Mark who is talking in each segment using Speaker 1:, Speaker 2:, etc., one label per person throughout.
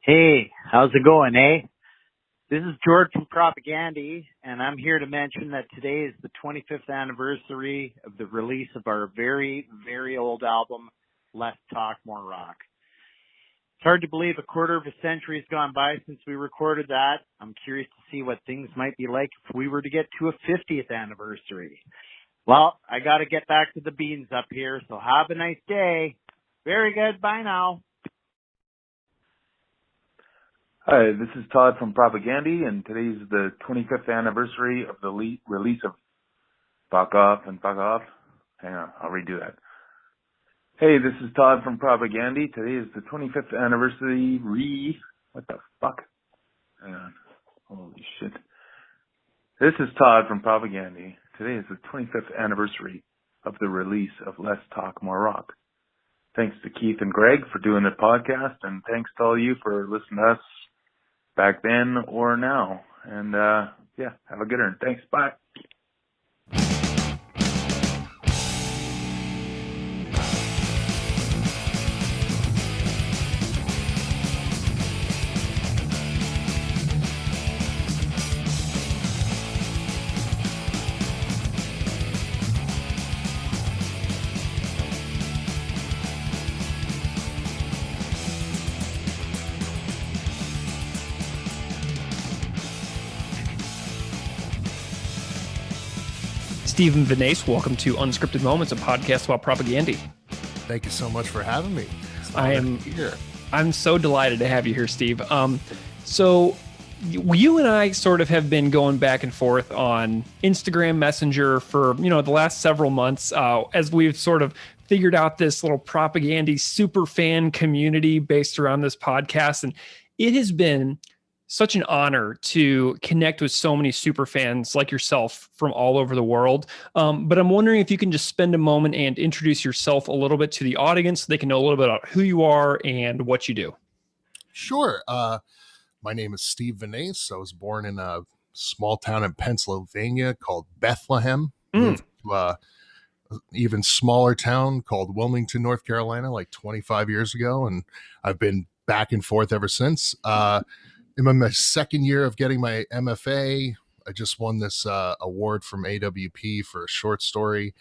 Speaker 1: Hey, how's it going, eh? This is Jord from Propagandy, and I'm here to mention that today is the 25th anniversary of the release of our very, very old album, Less Talk, More Rock. It's hard to believe a quarter of a century has gone by since we recorded that. I'm curious to see what things might be like if we were to get to a 50th anniversary. Well, I gotta get back to the beans up here, so have a nice day. Very good, bye now.
Speaker 2: Hi, this is Todd from Propagandy, and today's the 25th anniversary of the release of Fuck Off and Fuck Off. Hang on, I'll redo that. Hey, this is Todd from Propagandy. Today is the 25th anniversary What the fuck? Hang on. Holy shit. This is Todd from Propagandy. Today is the 25th anniversary of the release of Less Talk, More Rock. Thanks to Keith and Greg for doing the podcast, and thanks to all you for listening to us back then or now. And yeah, have a good one. Thanks. Bye.
Speaker 3: Steve Vineis, welcome to Unscripted Moments, a podcast about Propagandy.
Speaker 4: Thank you so much for having me.
Speaker 3: I'm so delighted to have you here, Steve. So you and I sort of have been going back and forth on Instagram Messenger for, the last several months, as we've sort of figured out this little Propagandy super fan community based around this podcast. And it has been such an honor to connect with so many super fans like yourself from all over the world. But I'm wondering if you can just spend a moment and introduce yourself a little bit to the audience so they can know a little bit about who you are and what you do.
Speaker 4: Sure. My name is Steve Vineis. I was born in a small town in Pennsylvania called Bethlehem. Moved to a even smaller town called Wilmington, North Carolina, like 25 years ago. And I've been back and forth ever since. In my second year of getting my MFA, I just won this award from AWP for a short story.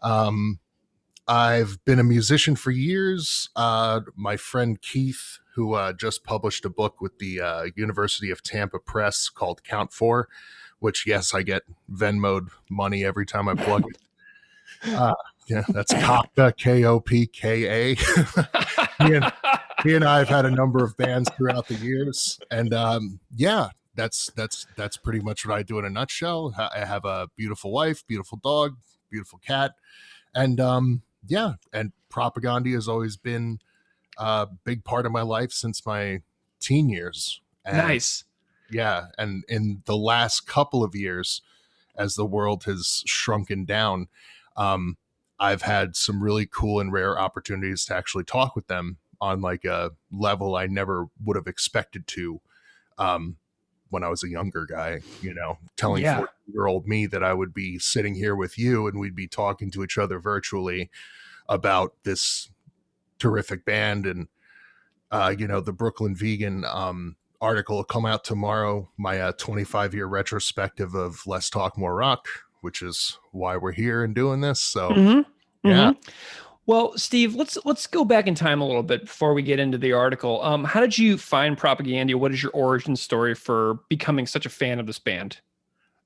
Speaker 4: I've been a musician for years. My friend Keith, who just published a book with the University of Tampa Press called Count 4, which, yes, I get Venmo'd money every time I plug it. Yeah, that's Kopka, K-O-P-K-A. He and I have had a number of bands throughout the years, and yeah, that's pretty much what I do in a nutshell. I have a beautiful wife, beautiful dog, beautiful cat, and yeah, and Propagandy has always been a big part of my life since my teen years. And,
Speaker 3: nice.
Speaker 4: Yeah, and in the last couple of years, as the world has shrunken down, I've had some really cool and rare opportunities to actually talk with them on like a level I never would have expected to when I was a younger guy, telling 14-year-old me that I would be sitting here with you and we'd be talking to each other virtually about this terrific band. And, the Brooklyn Vegan article will come out tomorrow, my 25-year retrospective of Less Talk, More Rock, which is why we're here and doing this. So, yeah.
Speaker 3: Well, Steve, let's go back in time a little bit before we get into the article. How did you find Propagandy? What is your origin story for becoming such a fan of this band?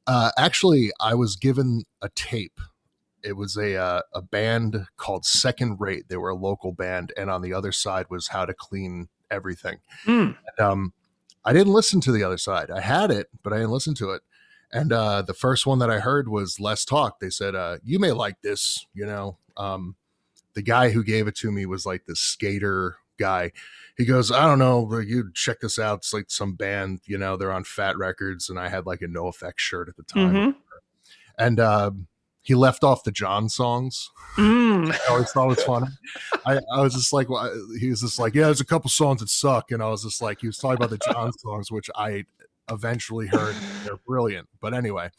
Speaker 4: Actually, I was given a tape. It was a band called Second Rate. They were a local band, and on the other side was How to Clean Everything. And, I didn't listen to the other side. I had it, but I didn't listen to it. And the first one that I heard was Less Talk. They said, you may like this, the guy who gave it to me was like this skater guy. He goes, I don't know, you check this out. It's like some band, they're on Fat Records. And I had like a NoFX shirt at the time. And he left off the John songs. I always thought it was funny. I was just like, well, he was just like, yeah, there's a couple songs that suck. And I was just like, he was talking about the John songs, which I eventually heard. They're brilliant. But anyway,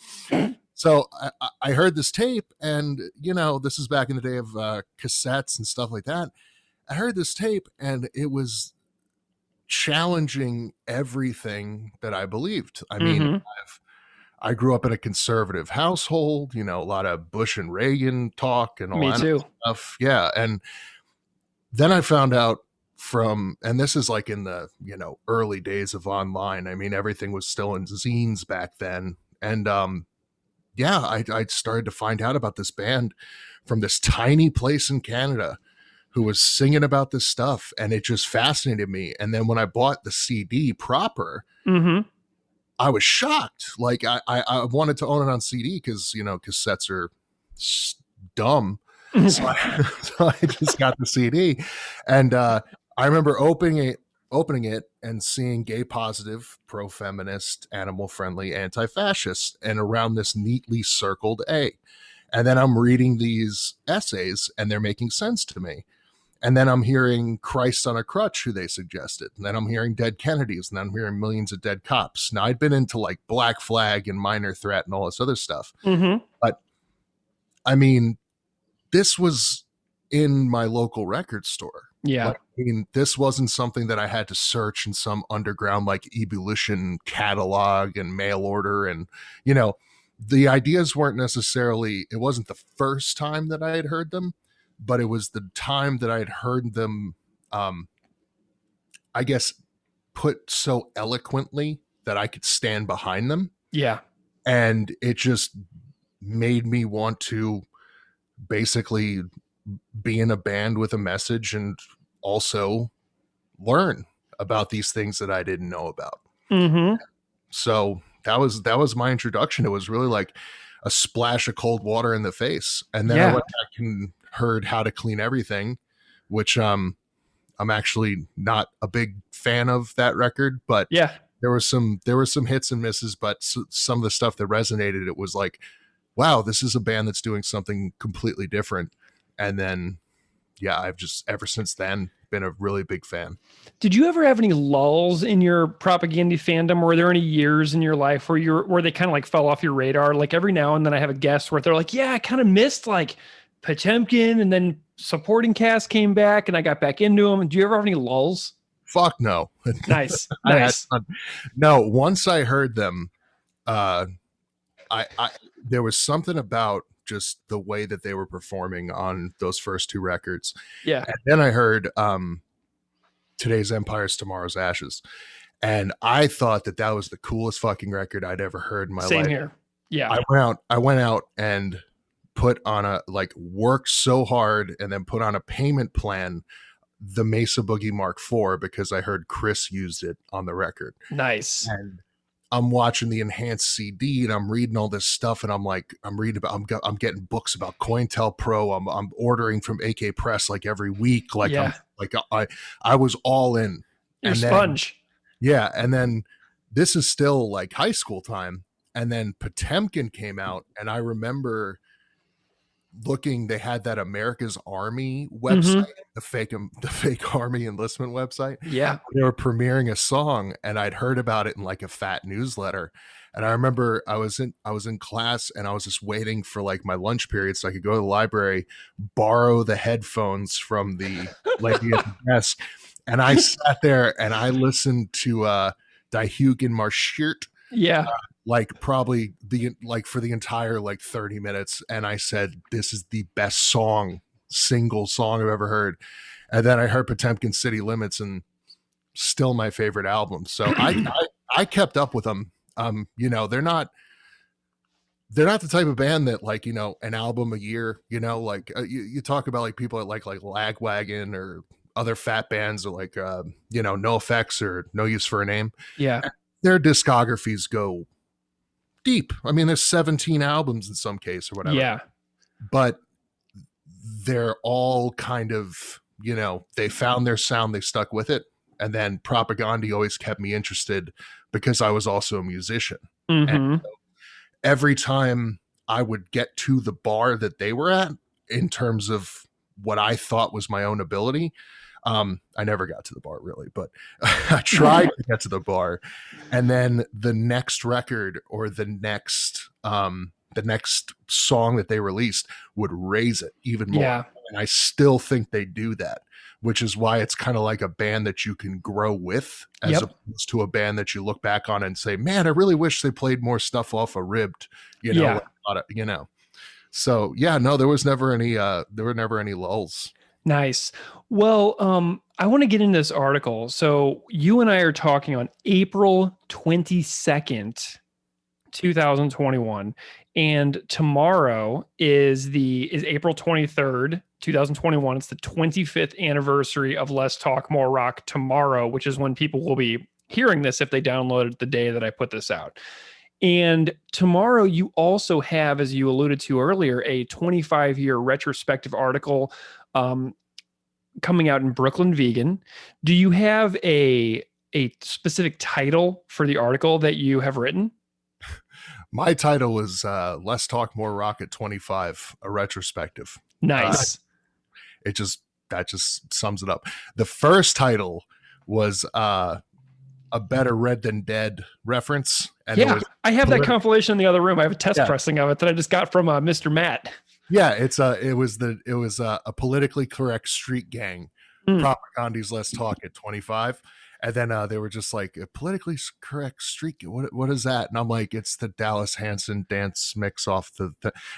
Speaker 4: so I heard this tape, and this is back in the day of cassettes and stuff like that. I heard this tape, and it was challenging everything that I believed. I mean,
Speaker 3: Mm-hmm.
Speaker 4: I grew up in a conservative household, a lot of Bush and Reagan talk and all
Speaker 3: Me
Speaker 4: that
Speaker 3: too.
Speaker 4: stuff. Yeah. And then I found out and this is like in the, early days of online. I mean, everything was still in zines back then. And, yeah, I started to find out about this band from this tiny place in Canada who was singing about this stuff, and it just fascinated me. And then when I bought the CD proper,
Speaker 3: Mm-hmm.
Speaker 4: I was shocked. Like I wanted to own it on CD because cassettes are dumb. So so I just got the CD, and I remember opening it and seeing gay positive, pro-feminist, animal friendly, anti-fascist, and around this neatly circled A. And then I'm reading these essays and they're making sense to me. And then I'm hearing Christ on a Crutch, who they suggested. And then I'm hearing Dead Kennedys. And then I'm hearing Millions of Dead Cops. Now, I'd been into like Black Flag and Minor Threat and all this other stuff.
Speaker 3: Mm-hmm.
Speaker 4: But I mean, this was in my local record store.
Speaker 3: Yeah.
Speaker 4: Like, I mean, this wasn't something that I had to search in some underground like Ebullition catalog and mail order. And, the ideas weren't necessarily, it wasn't the first time that I had heard them, but it was the time that I had heard them, I guess, put so eloquently that I could stand behind them.
Speaker 3: Yeah.
Speaker 4: And it just made me want to basically be in a band with a message and also learn about these things that I didn't know about.
Speaker 3: Mm-hmm.
Speaker 4: So that was my introduction. It was really like a splash of cold water in the face. And then I went back and heard How to Clean Everything, which I'm actually not a big fan of that record, but
Speaker 3: Yeah.
Speaker 4: there were some hits and misses, but some of the stuff that resonated, it was like, wow, this is a band that's doing something completely different. And then, yeah, I've just ever since then been a really big fan.
Speaker 3: Did you ever have any lulls in your propaganda fandom? Were there any years in your life where they kind of like fell off your radar? Like every now and then I have a guest where they're like, yeah, I kind of missed like Potemkin, and then supporting cast came back and I got back into them. Do you ever have any lulls?
Speaker 4: Fuck no.
Speaker 3: Nice. Nice.
Speaker 4: No, once I heard them, I there was something about just the way that they were performing on those first two records.
Speaker 3: Yeah.
Speaker 4: And then I heard Today's Empire's Tomorrow's Ashes. And I thought that was the coolest fucking record I'd ever heard in my life.
Speaker 3: Same here. Yeah.
Speaker 4: I went out and put on worked so hard and then put on a payment plan, the Mesa Boogie Mark IV, because I heard Chris used it on the record.
Speaker 3: Nice.
Speaker 4: And I'm watching the enhanced CD and I'm reading all this stuff, and I'm I'm getting books about COINTELPRO. I'm ordering from AK Press like every week. Like,
Speaker 3: yeah.
Speaker 4: I was all in.
Speaker 3: You're a sponge.
Speaker 4: Yeah. And then this is still like high school time. And then Potemkin came out, and I remember they had that America's Army website, the fake Army enlistment website.
Speaker 3: Yeah.
Speaker 4: They were premiering a song, and I'd heard about it in like a fat newsletter. And I remember I was in class, and I was just waiting for like my lunch period so I could go to the library, borrow the headphones from the lady at the desk. And I sat there and I listened to Die Hugen Marschiert.
Speaker 3: Yeah.
Speaker 4: Like probably for the entire 30 minutes. And I said, this is the best single song I've ever heard. And then I heard Potemkin City Limits, and still my favorite album. So I kept up with them. They're not the type of band that an album a year, you talk about like people that like Lagwagon or other fat bands, or No Effects or No Use for a Name.
Speaker 3: Yeah.
Speaker 4: Their discographies go deep. I mean, there's 17 albums in some case or whatever.
Speaker 3: Yeah.
Speaker 4: But they're all kind of, they found their sound, they stuck with it. And then Propaganda always kept me interested because I was also a musician. And so every time I would get to the bar that they were at in terms of what I thought was my own ability, I never got to the bar really, but I tried to get to the bar. And then the next record or the next the next song that they released would raise it even more.
Speaker 3: Yeah.
Speaker 4: And I still think they do that, which is why it's kind of like a band that you can grow with, as opposed to a band that you look back on and say, man, I really wish they played more stuff off of Ribbed, So yeah, no, there were never any lulls.
Speaker 3: Nice. Well, I want to get into this article. So you and I are talking on April 22nd, 2021, and tomorrow is April 23rd, 2021. It's the 25th anniversary of Less Talk More Rock tomorrow, which is when people will be hearing this if they downloaded the day that I put this out. And tomorrow you also have, as you alluded to earlier, a 25-year retrospective article coming out in Brooklyn Vegan. Do you have a specific title for the article that you have written?
Speaker 4: My title was Less Talk More Rock at 25, a retrospective.
Speaker 3: Nice.
Speaker 4: That just sums it up. The first title was a Better Red Than Dead reference. And
Speaker 3: yeah, I have that compilation in the other room. I have a test pressing of it that I just got from Mr. Matt.
Speaker 4: Yeah, it was a politically correct street gang. Propaganda's Let's Talk at 25. And then they were just like, a politically correct street. What is that? And I'm like, it's the Dallas Hanson dance mix off the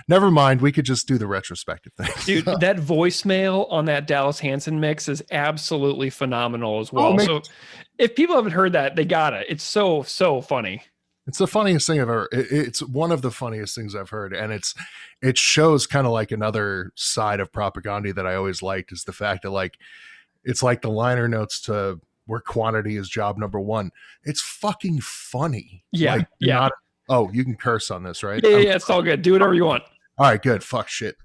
Speaker 4: never mind. We could just do the retrospective thing.
Speaker 3: Dude, that voicemail on that Dallas Hanson mix is absolutely phenomenal as well. So if people haven't heard that, they got it. It's so funny.
Speaker 4: It's the funniest thing I've ever. It's one of the funniest things I've heard, and it shows kind of like another side of propaganda that I always liked, is the fact that like it's like the liner notes to Where Quantity is Job Number One. It's fucking funny.
Speaker 3: Yeah, yeah.
Speaker 4: You can curse on this, right?
Speaker 3: Yeah, it's all good. Do whatever you want.
Speaker 4: All right, good. Fuck shit.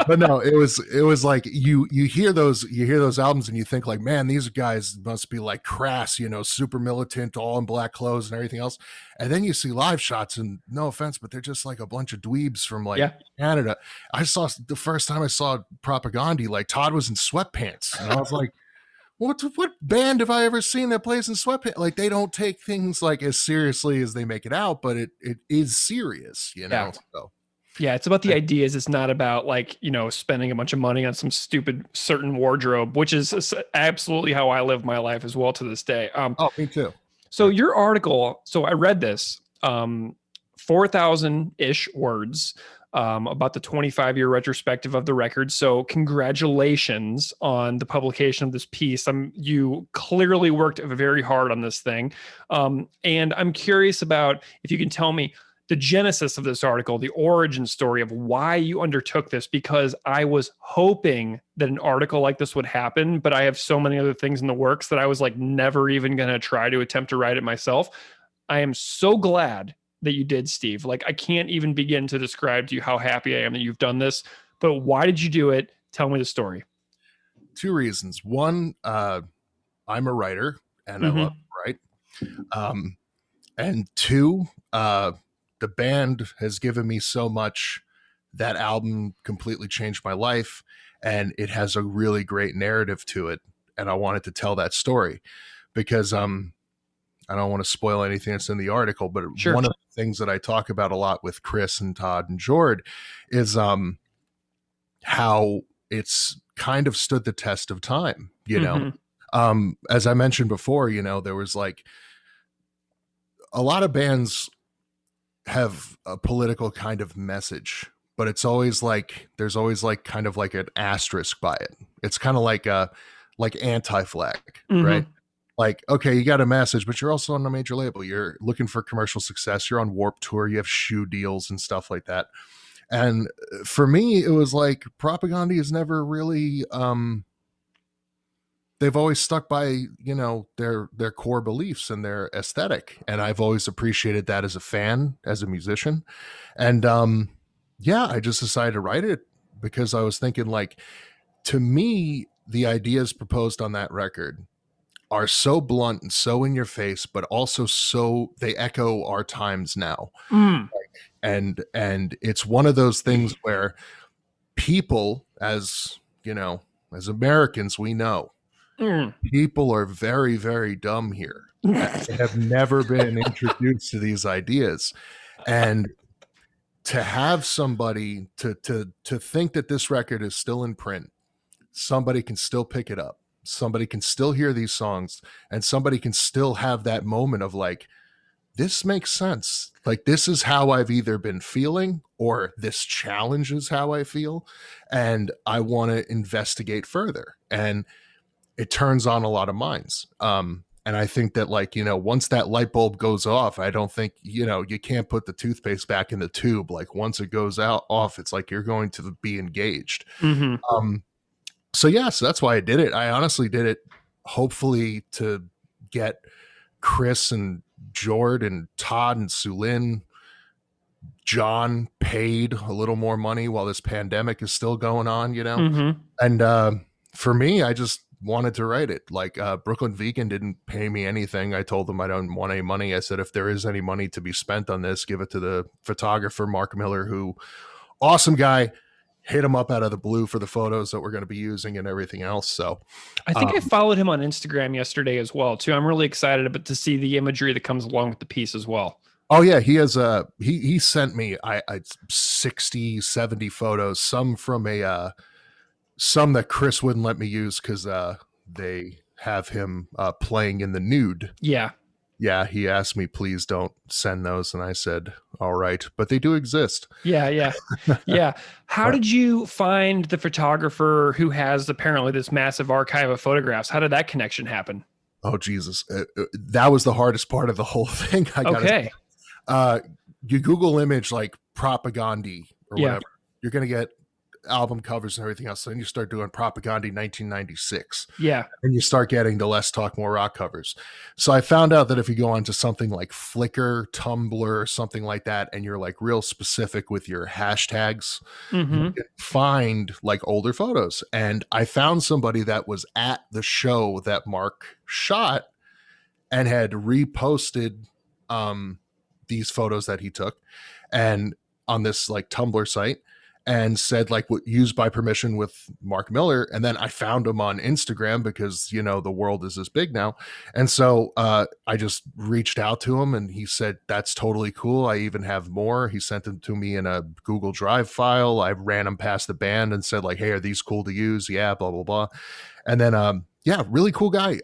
Speaker 4: But no, it was like you hear those albums and you think like, man, these guys must be like crass, super militant, all in black clothes and everything else. And then you see live shots, and no offense, but they're just like a bunch of dweebs from like Canada. The first time I saw Propaganda, like Todd was in sweatpants, and I was like, what band have I ever seen that plays in sweatpants? Like, they don't take things like as seriously as they make it out, but it is serious,
Speaker 3: Yeah.
Speaker 4: So.
Speaker 3: Yeah, it's about the ideas. It's not about like, spending a bunch of money on some stupid certain wardrobe, which is absolutely how I live my life as well to this day.
Speaker 4: Me too.
Speaker 3: So your article, so I read this, 4,000-ish words about the 25-year retrospective of the record. So congratulations on the publication of this piece. You clearly worked very hard on this thing. And I'm curious about if you can tell me the genesis of this article, the origin story of why you undertook this, because I was hoping that an article like this would happen, but I have so many other things in the works that I was like never even going to try to attempt to write it myself. I am so glad that you did, Steve. Like, I can't even begin to describe to you how happy I am that you've done this, but why did you do it? Tell me the story.
Speaker 4: Two reasons. One, I'm a writer and I love to write. And two, the band has given me so much. That album completely changed my life, and it has a really great narrative to it. And I wanted to tell that story because I don't want to spoil anything that's in the article, but one of the things that I talk about a lot with Chris and Todd and Jord is how it's kind of stood the test of time, as I mentioned before, there was like a lot of bands have a political kind of message, but it's always like there's always like kind of like an asterisk by it. It's kind of like anti-flag, right? Like, okay, you got a message, but you're also on a major label. You're looking for commercial success. You're on Warped Tour. You have shoe deals and stuff like that. And for me, it was like Propaganda is never really they've always stuck by, their core beliefs and their aesthetic. And I've always appreciated that as a fan, as a musician. And I just decided to write it because I was thinking, like, to me, the ideas proposed on that record are so blunt and so in your face, but also so they echo our times now. And it's one of those things where people, as Americans, we know people are very, very dumb here. They have never been introduced to these ideas. And to have somebody to think that this record is still in print, somebody can still pick it up, somebody can still hear these songs, and somebody can still have that moment of like, this makes sense. Like, this is how I've either been feeling, or this challenges how I feel, and I want to investigate further. And it turns on a lot of minds. And I think that, like, once that light bulb goes off, I don't think, you can't put the toothpaste back in the tube. Like, once it goes off, it's like you're going to be engaged.
Speaker 3: Mm-hmm.
Speaker 4: So that's why I did it. I honestly did it hopefully to get Chris and Jord and Todd and Sulin, John paid a little more money while this pandemic is still going on,
Speaker 3: Mm-hmm.
Speaker 4: And for me, I just wanted to write it. Like, Brooklyn Vegan didn't pay me anything. I told them I don't want any money. I said, if there is any money to be spent on this, give it to the photographer, Mark Miller, who, awesome guy, hit him up out of the blue for the photos that we're going to be using and everything else. So
Speaker 3: I think I followed him on Instagram yesterday as well, too. I'm really excited to see the imagery that comes along with the piece as well.
Speaker 4: Oh yeah, he has he sent me I 60, 70 photos, some from some that Chris wouldn't let me use because they have him playing in the nude. Yeah, he asked me, please don't send those, and I said, all right, but they do exist.
Speaker 3: Yeah. How did you find the photographer who has apparently this massive archive of photographs? How did that connection happen?
Speaker 4: Oh Jesus, that was the hardest part of the whole thing.
Speaker 3: Okay.
Speaker 4: You Google image like Propagandhi or whatever, you're gonna get album covers and everything else. So then you start doing Propagandhi 1996.
Speaker 3: Yeah.
Speaker 4: And you start getting the Less Talk More Rock covers. So I found out that if you go onto something like Flickr, Tumblr, something like that, and you're like real specific with your hashtags,
Speaker 3: Mm-hmm.
Speaker 4: you can find like older photos. And I found somebody that was at the show that Mark shot and had reposted these photos that he took and on this like Tumblr site, and said like what used by permission with Mark Miller. And then I found him on Instagram because, the world is this big now. And so I just reached out to him and he said, that's totally cool. I even have more. He sent them to me in a Google Drive file. I ran them past the band and said like, hey, are these cool to use? Yeah, blah, blah, blah. And then, really cool guy.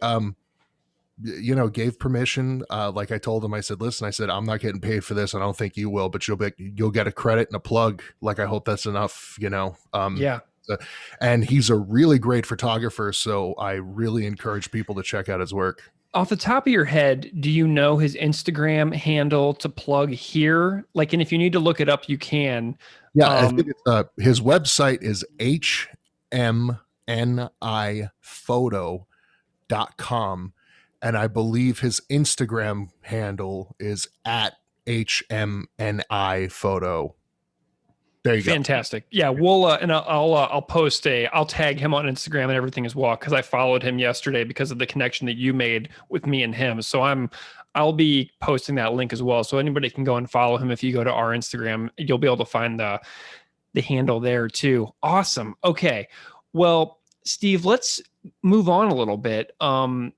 Speaker 4: Gave permission. Like I told him, I said, listen, I said, I'm not getting paid for this. I don't think you will, but you'll get a credit and a plug. Like, I hope that's enough,
Speaker 3: Yeah.
Speaker 4: And he's a really great photographer. So I really encourage people to check out his work.
Speaker 3: Off the top of your head, do you know his Instagram handle to plug here? Like, and if you need to look it up, you can.
Speaker 4: Yeah. I think his website is hmniphoto.com. And I believe his Instagram handle is at HMNI There you go.
Speaker 3: Fantastic. Yeah, we'll and I'll post I'll tag him on Instagram and everything as well, because I followed him yesterday because of the connection that you made with me and him. So I'll be posting that link as well, so anybody can go and follow him. If you go to our Instagram, you'll be able to find the handle there too. Awesome. Okay. Well, Steve, let's move on a little bit.
Speaker 4: Sure.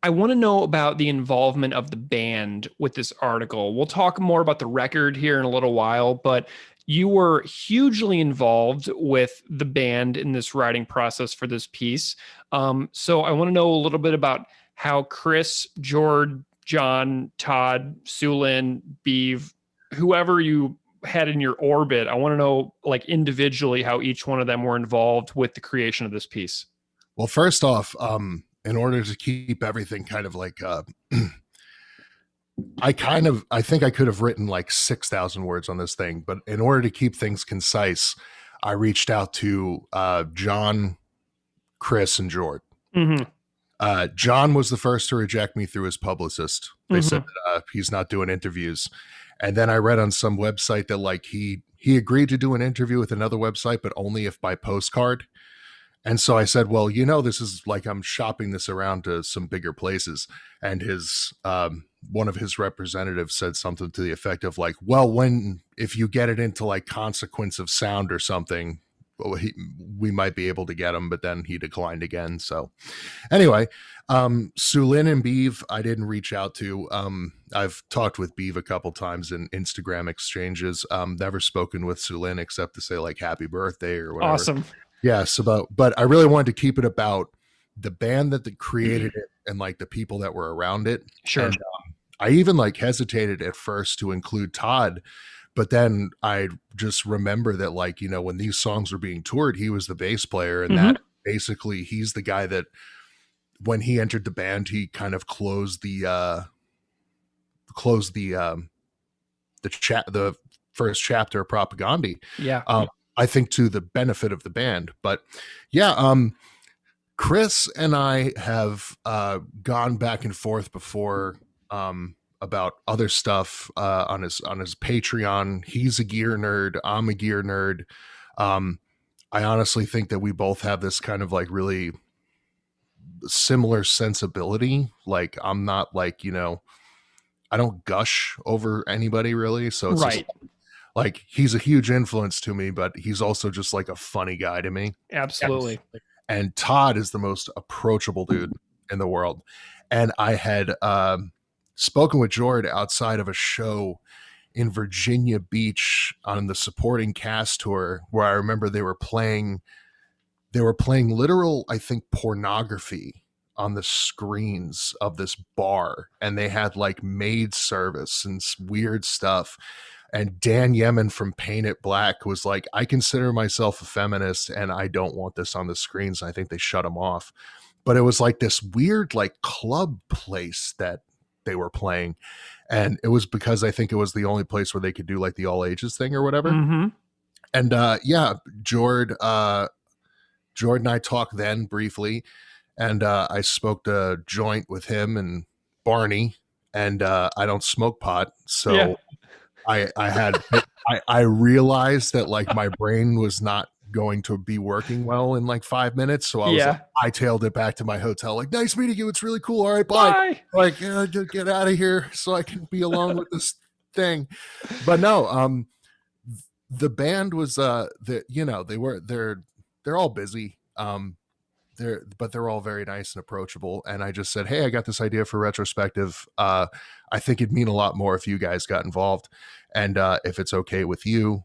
Speaker 3: I want to know about the involvement of the band with this article. We'll talk more about the record here in a little while, but you were hugely involved with the band in this writing process for this piece. So I want to know a little bit about how Chris, Jord, John, Todd, Sulin, Beav, whoever you had in your orbit, I want to know, like, individually how each one of them were involved with the creation of this piece.
Speaker 4: Well, first off, in order to keep everything kind of like, I think I could have written like 6,000 words on this thing, but in order to keep things concise, I reached out to John, Chris, and Jord.
Speaker 3: Mm-hmm.
Speaker 4: John was the first to reject me through his publicist. They said that, he's not doing interviews. And then I read on some website that like he agreed to do an interview with another website, but only if by postcard. And so I said, well, this is like, I'm shopping this around to some bigger places. And his, one of his representatives said something to the effect of like, well, if you get it into like Consequence of Sound or something, we might be able to get him, but then he declined again. So anyway, Sulin and Beeve, I didn't reach out to. I've talked with Beeve a couple times in Instagram exchanges. Never spoken with Sulin except to say like happy birthday or whatever.
Speaker 3: Awesome.
Speaker 4: Yes, but I really wanted to keep it about the band that created it and like the people that were around it.
Speaker 3: Sure.
Speaker 4: And, I even like hesitated at first to include Todd, but then I just remember that like, you know, when these songs were being toured, he was the bass player, and that basically he's the guy that when he entered the band, he kind of closed the first chapter of Propaganda.
Speaker 3: Yeah.
Speaker 4: I think to the benefit of the band. But yeah, Chris and I have gone back and forth before about other stuff on his Patreon. He's a gear nerd. I'm a gear nerd. I honestly think that we both have this kind of like really similar sensibility. Like I'm not like, you know, I don't gush over anybody really. So it's
Speaker 3: right.
Speaker 4: Just, like he's a huge influence to me, but he's also just like a funny guy to me.
Speaker 3: Absolutely.
Speaker 4: And Todd is the most approachable dude in the world. And I had spoken with Jord outside of a show in Virginia Beach on the supporting cast tour, where I remember they were playing literal, I think, pornography on the screens of this bar, and they had like maid service and weird stuff. And Dan Yemin from Paint It Black was like, I consider myself a feminist and I don't want this on the screens. I think they shut him off. But it was like this weird like club place that they were playing. And it was because I think it was the only place where they could do like the all ages thing or whatever. And yeah, Jord and I talked then briefly. And I smoked a joint with him and Barney. And I don't smoke pot. So yeah. I realized that like my brain was not going to be working well in like 5 minutes. So I was like, I tailed it back to my hotel. Like, nice meeting you. It's really cool. All right, bye. Like, get out of here so I can be alone with this thing. But no, the band was you know, they're all busy. But they're all very nice and approachable. And I just said, hey, I got this idea for Retrospective. I think it'd mean a lot more if you guys got involved. And if it's okay with you,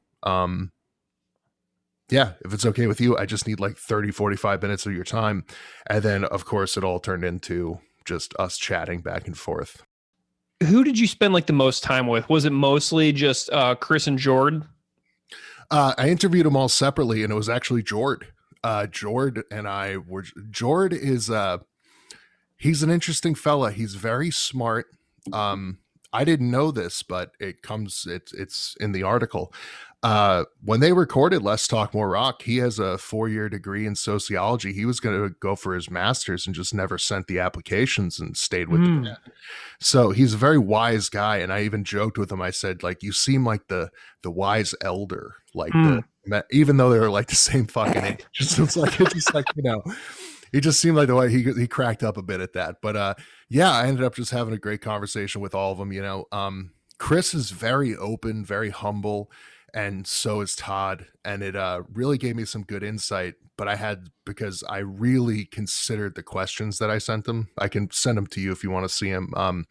Speaker 4: if it's okay with you, I just need like 30, 45 minutes of your time. And then, of course, it all turned into just us chatting back and forth.
Speaker 3: Who did you spend like the most time with? Was it mostly just Chris and Jord?
Speaker 4: I interviewed them all separately, and it was actually Jord. Jord and I were. Jord is he's an interesting fella. He's very smart. I didn't know this, but it's in the article. When they recorded Let's Talk More Rock, he has a 4-year degree in sociology. He was going to go for his master's and just never sent the applications and stayed with the band. So he's a very wise guy. And I even joked with him. I said, like, you seem like the wise elder, like even though they were like the same fucking age. It's like, you know, he just seemed like the way he cracked up a bit at that. But yeah, I ended up just having a great conversation with all of them. You know, Chris is very open, very humble, and so is Todd. And it really gave me some good insight. But because I really considered the questions that I sent them. I can send them to you if you want to see them,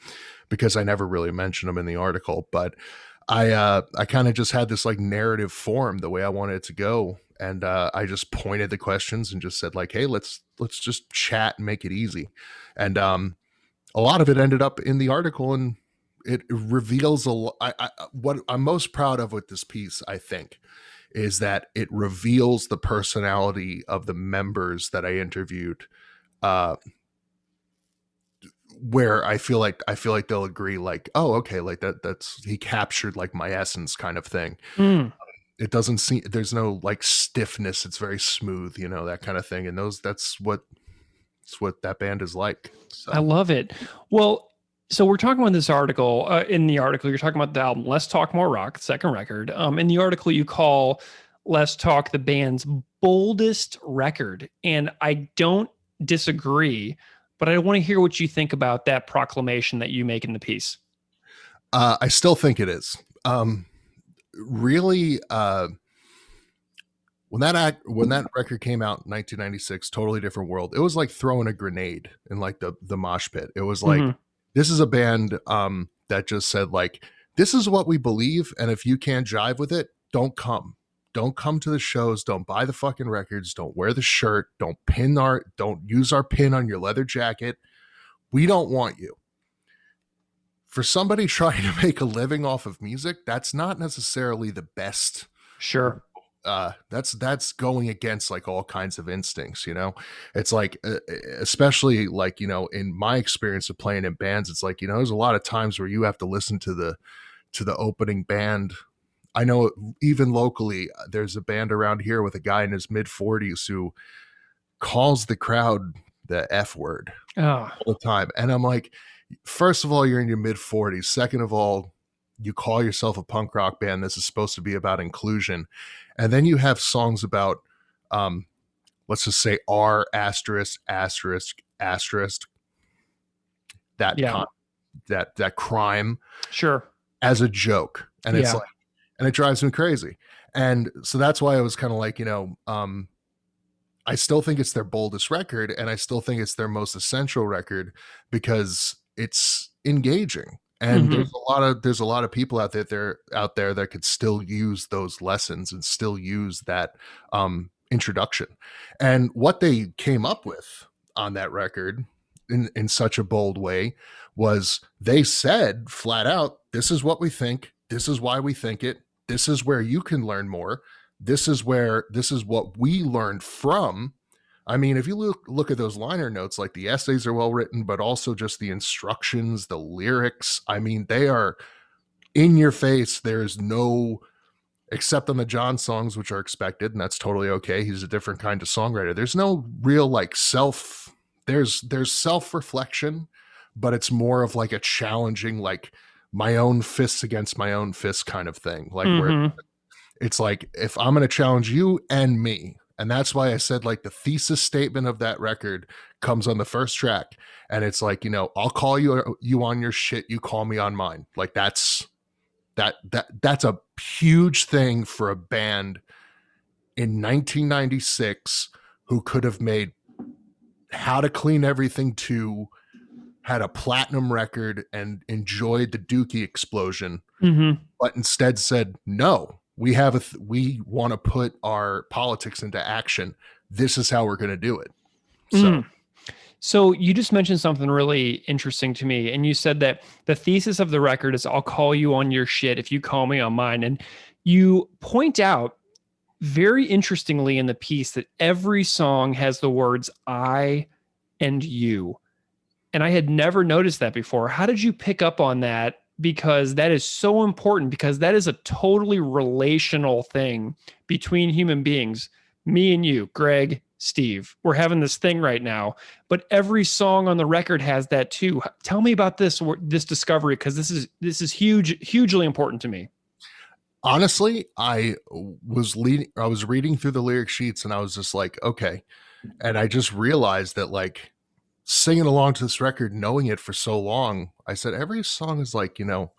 Speaker 4: because I never really mentioned them in the article. But I kind of just had this like narrative form the way I wanted it to go. And I just pointed the questions and just said like, hey, let's just chat and make it easy. And a lot of it ended up in the article, and it reveals a lot. What I'm most proud of with this piece, I think, is that it reveals the personality of the members that I interviewed, where I feel like they'll agree, like, oh, okay, like that's he captured like my essence kind of thing. It doesn't seem, there's no like stiffness. It's very smooth, you know, that kind of thing. And that's what that band is like. So.
Speaker 3: I love it. Well, so we're talking about this article. In the article, you're talking about the album Let's Talk More Rock, second record. In the article, you call Let's Talk the band's boldest record. And I don't disagree, but I want to hear what you think about that proclamation that you make in the piece.
Speaker 4: I still think it is. Really, when that record came out in 1996, totally different world. It was like throwing a grenade in like the mosh pit. It was like, this is a band that just said like, this is what we believe, and if you can't jive with it, don't come. Don't come to the shows. Don't buy the fucking records. Don't wear the shirt. Don't use our pin on your leather jacket. We don't want you. For somebody trying to make a living off of music, that's not necessarily the best.
Speaker 3: Sure.
Speaker 4: That's going against like all kinds of instincts, you know. It's like, especially like, you know, in my experience of playing in bands, it's like, you know, there's a lot of times where you have to listen to the opening band. I know even locally, there's a band around here with a guy in his mid 40s who calls the crowd the F word all the time. And I'm like, first of all, you're in your mid 40s. Second of all, you call yourself a punk rock band. This is supposed to be about inclusion. And then you have songs about, let's just say R asterisk, asterisk, asterisk, that crime.
Speaker 3: Sure.
Speaker 4: As a joke. And it's like, and it drives me crazy. And so that's why I was kind of like, you know, I still think it's their boldest record, and I still think it's their most essential record because it's engaging. And there's a lot of people out there that could still use those lessons and still use that introduction. And what they came up with on that record in such a bold way was they said flat out, this is what we think, this is why we think it, this is where you can learn more, this is what we learned from. I mean, if you look at those liner notes, like the essays are well written, but also just the instructions, the lyrics, I mean, they are in your face. There's no, except on the John songs, which are expected, and that's totally okay. He's a different kind of songwriter. There's no real like there's self-reflection, but it's more of like a challenging, like my own fists against my own fists kind of thing. Like where it's like, if I'm going to challenge you and me. And that's why I said like the thesis statement of that record comes on the first track. And it's like, you know, I'll call you on your shit. You call me on mine. Like that's a huge thing for a band in 1996 who could have made How to Clean Everything 2, had a platinum record and enjoyed the Dookie explosion, but instead said, no, we want to put our politics into action. This is how we're going to do it.
Speaker 3: So you just mentioned something really interesting to me. And you said that the thesis of the record is I'll call you on your shit if you call me on mine. And you point out very interestingly in the piece that every song has the words I and you. And I had never noticed that before. How did you pick up on that? Because that is so important, because that is a totally relational thing between human beings. Me and you, Greg, Steve, we're having this thing right now, but every song on the record has that too. Tell me about this discovery, because this is hugely important to me.
Speaker 4: Honestly, I was reading through the lyric sheets and I was just like, okay. And I just realized that like singing along to this record, knowing it for so long, I said, every song is like, you know,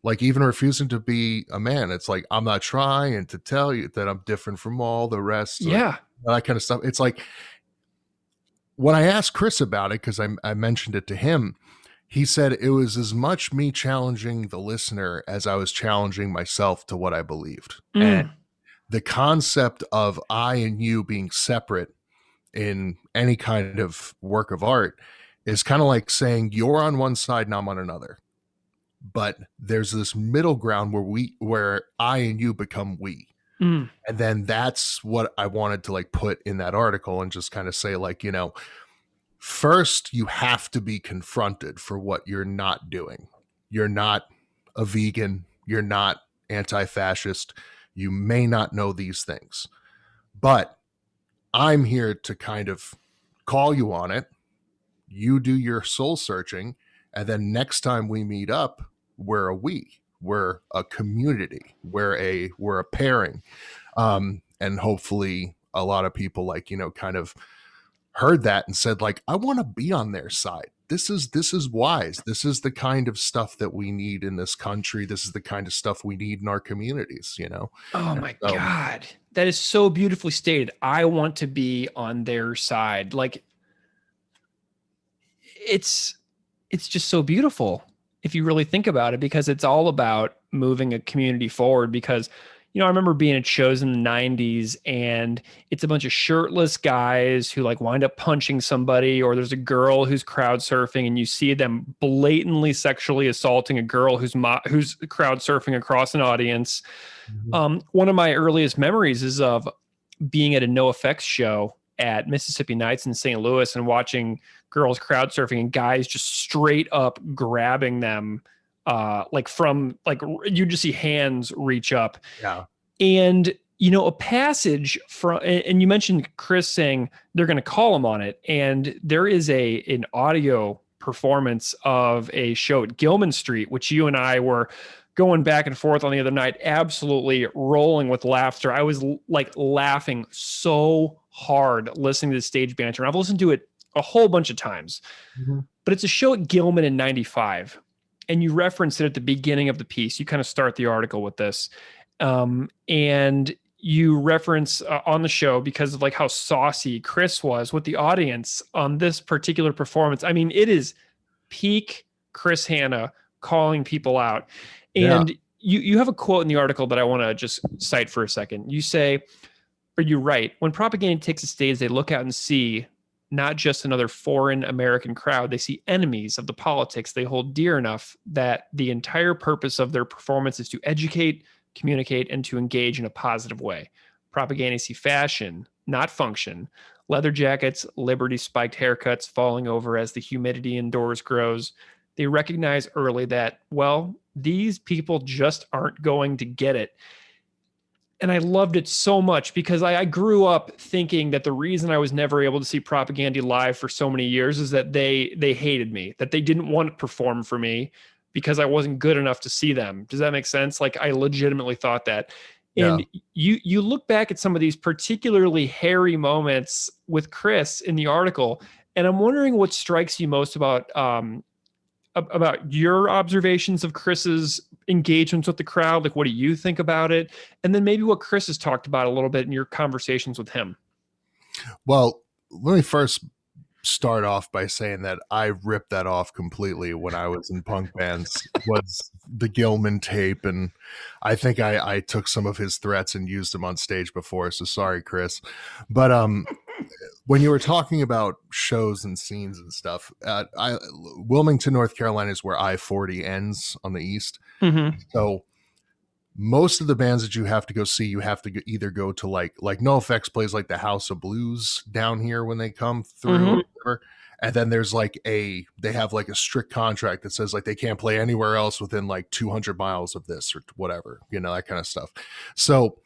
Speaker 4: like even refusing to be a man. It's like, I'm not trying to tell you that I'm different from all the rest.
Speaker 3: Yeah.
Speaker 4: Like, that kind of stuff. It's like, when I asked Chris about it, because I mentioned it to him, he said it was as much me challenging the listener as I was challenging myself to what I believed. And the concept of I and you being separate in any kind of work of art is kind of like saying you're on one side and I'm on another, but there's this middle ground where I and you become we. And then that's what I wanted to like put in that article and just kind of say like, you know, first you have to be confronted for what you're not doing. You're not a vegan. You're not anti-fascist. You may not know these things, but I'm here to kind of call you on it. You do your soul searching. And then next time we meet up, we're a community, we're a pairing. And hopefully a lot of people like, you know, kind of heard that and said like, I want to be on their side. this is wise. This is the kind of stuff that we need in this country. This is the kind of stuff we need in our communities, you know?
Speaker 3: Oh my God. That is so beautifully stated. I want to be on their side. Like it's just so beautiful if you really think about it, because it's all about moving a community forward. Because I remember being at shows in the 90s and it's a bunch of shirtless guys who like wind up punching somebody, or there's a girl who's crowd surfing and you see them blatantly sexually assaulting a girl who's crowd surfing across an audience. One of my earliest memories is of being at a NoFX show at Mississippi Nights in St. Louis and watching girls crowd surfing and guys just straight up grabbing them, you just see hands reach up.
Speaker 4: Yeah.
Speaker 3: And a passage from, and you mentioned Chris saying they're going to call him on it, and there is an audio performance of a show at Gilman Street, which you and I were going back and forth on the other night, absolutely rolling with laughter. I was like laughing so hard listening to the stage banter. I've listened to it a whole bunch of times, but it's a show at Gilman in 95. And you referenced it at the beginning of the piece. You kind of start the article with this. And you reference on the show, because of like how saucy Chris was with the audience on this particular performance. I mean, it is peak Chris Hanna calling people out. And you have a quote in the article that I want to just cite for a second. You say, or you write, when propaganda takes a stage, they look out and see not just another foreign American crowd, they see enemies of the politics they hold dear enough that the entire purpose of their performance is to educate, communicate, and to engage in a positive way. Propaganda see fashion, not function. Leather jackets, Liberty spiked haircuts falling over as the humidity indoors grows. They recognize early that, well, these people just aren't going to get it. And I loved it so much because I grew up thinking that the reason I was never able to see Propaganda live for so many years is that they hated me, that they didn't want to perform for me because I wasn't good enough to see them. Does that make sense? Like, I legitimately thought that. And you look back at some of these particularly hairy moments with Chris in the article, and I'm wondering what strikes you most about your observations of Chris's engagements with the crowd. Like, what do you think about it? And then maybe what Chris has talked about a little bit in your conversations with him.
Speaker 4: Well, let me first start off by saying that I ripped that off completely when I was in punk bands, was the Gilman tape. And I think I took some of his threats and used them on stage before. So sorry, Chris. But when you were talking about shows and scenes and stuff, Wilmington, North Carolina is where I-40 ends on the east.
Speaker 3: Mm-hmm.
Speaker 4: So most of the bands that you have to go see, you have to either go to like NoFX plays like the House of Blues down here when they come through, or whatever. And then there's like they have like a strict contract that says like they can't play anywhere else within like 200 miles of this or whatever, that kind of stuff. So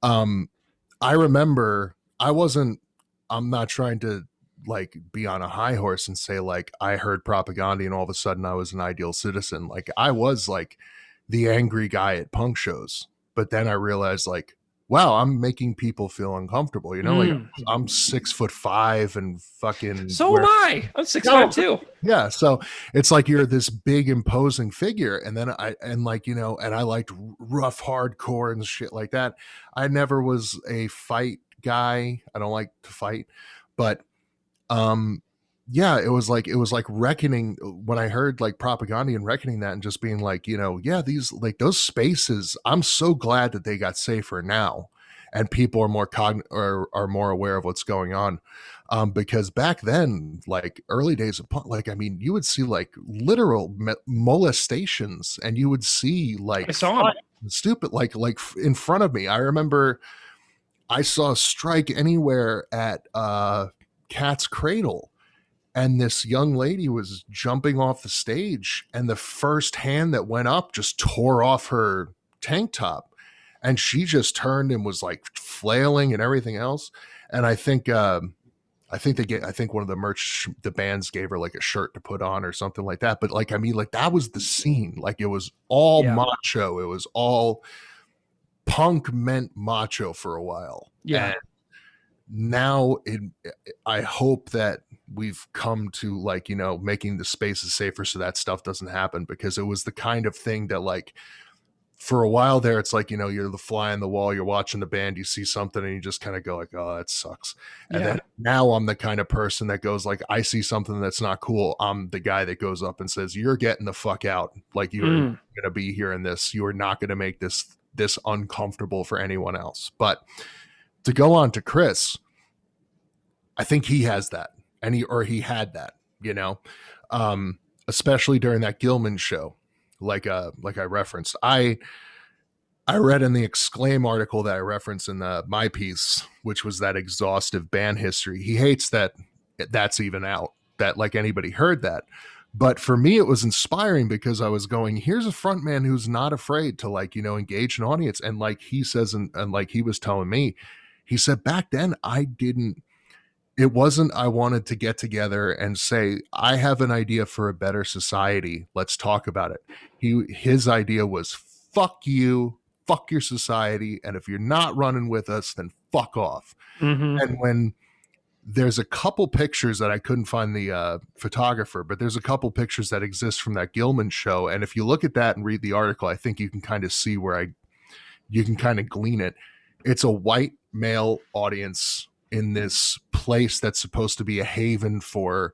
Speaker 4: I remember I'm not trying to like be on a high horse and say like I heard Propaganda and all of a sudden I was an ideal citizen. Like, I was like the angry guy at punk shows, but then I realized like, wow, I'm making people feel uncomfortable. Like I'm 6'5" and fucking.
Speaker 3: So am I. I'm 6'5" too.
Speaker 4: Yeah. So it's like you're this big imposing figure. And then and I liked rough hardcore and shit like that. I never was a fight guy. I don't like to fight, but it was like reckoning when I heard like Propaganda and reckoning that and just being like, these like those spaces, I'm so glad that they got safer now and people are more are more aware of what's going on. Because back then, like early days of punk, like, I mean, you would see like literal molestations and you would see like
Speaker 3: I saw it.
Speaker 4: Stupid, like in front of me. I remember I saw Strike Anywhere at Cat's Cradle, and this young lady was jumping off the stage and the first hand that went up just tore off her tank top and she just turned and was like flailing and everything else. And I think one of the bands gave her like a shirt to put on or something like that. But like, I mean, like that was the scene. Like it was all macho. It was all punk meant macho for a while.
Speaker 3: Yeah.
Speaker 4: And now I hope that we've come to like, making the spaces safer so that stuff doesn't happen, because it was the kind of thing that like for a while there, it's like, you're the fly on the wall, you're watching the band, you see something and you just kind of go like, oh, that sucks. And then now I'm the kind of person that goes like, I see something that's not cool, I'm the guy that goes up and says, you're getting the fuck out. Like you're going to be here in this. You are not going to make this uncomfortable for anyone else. But to go on to Chris, I think he has that, and he had that, especially during that Gilman show. Like I referenced, I read in the Exclaim article that I referenced in my piece, which was that exhaustive band history. He hates that that's even out, that like anybody heard that. But for me, it was inspiring because I was going, here's a front man who's not afraid to like, engage an audience. And like he says, and like he was telling me, he said, back then it wasn't I wanted to get together and say, I have an idea for a better society, let's talk about it. His idea was, fuck you, fuck your society, and if you're not running with us, then fuck off. And when there's a couple pictures that I couldn't find the photographer, but there's a couple pictures that exist from that Gilman show, and if you look at that and read the article, I think you can kind of see where you can kind of glean it. It's a white male audience in this place that's supposed to be a haven for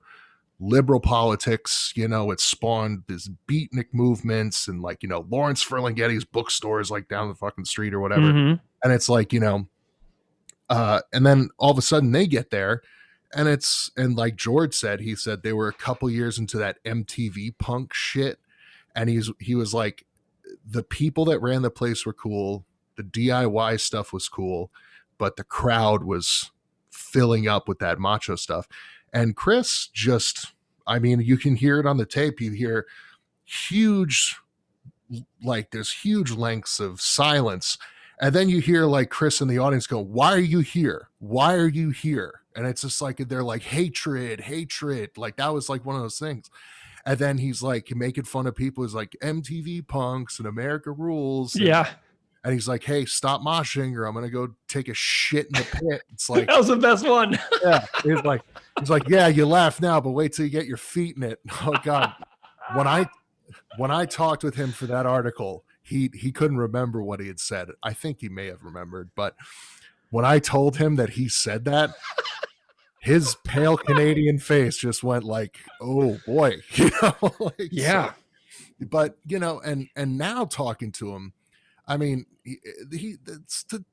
Speaker 4: liberal politics. It spawned this beatnik movements and like, Lawrence Ferlinghetti's bookstores like down the fucking street or whatever. And it's like, and then all of a sudden they get there and like Jord said, he said they were a couple years into that MTV punk shit. And he was like, the people that ran the place were cool. The DIY stuff was cool, but the crowd was filling up with that macho stuff. And Chris just, I mean, you can hear it on the tape. You hear there's huge lengths of silence. And then you hear like Chris in the audience go, why are you here? Why are you here? And it's just like, they're like, hatred. Like that was like one of those things. And then he's like making fun of people. He's like, MTV punks and America rules. And he's like, hey, stop moshing or I'm going to go take a shit in the pit. It's like,
Speaker 3: that was the best one.
Speaker 4: Yeah. He's like, yeah, you laugh now, but wait till you get your feet in it. Oh God. When I talked with him for that article, he couldn't remember what he had said. I think he may have remembered, but when I told him that he said that, his pale Canadian face just went like, oh boy,
Speaker 3: yeah.
Speaker 4: So, but and now talking to him, I mean, it's the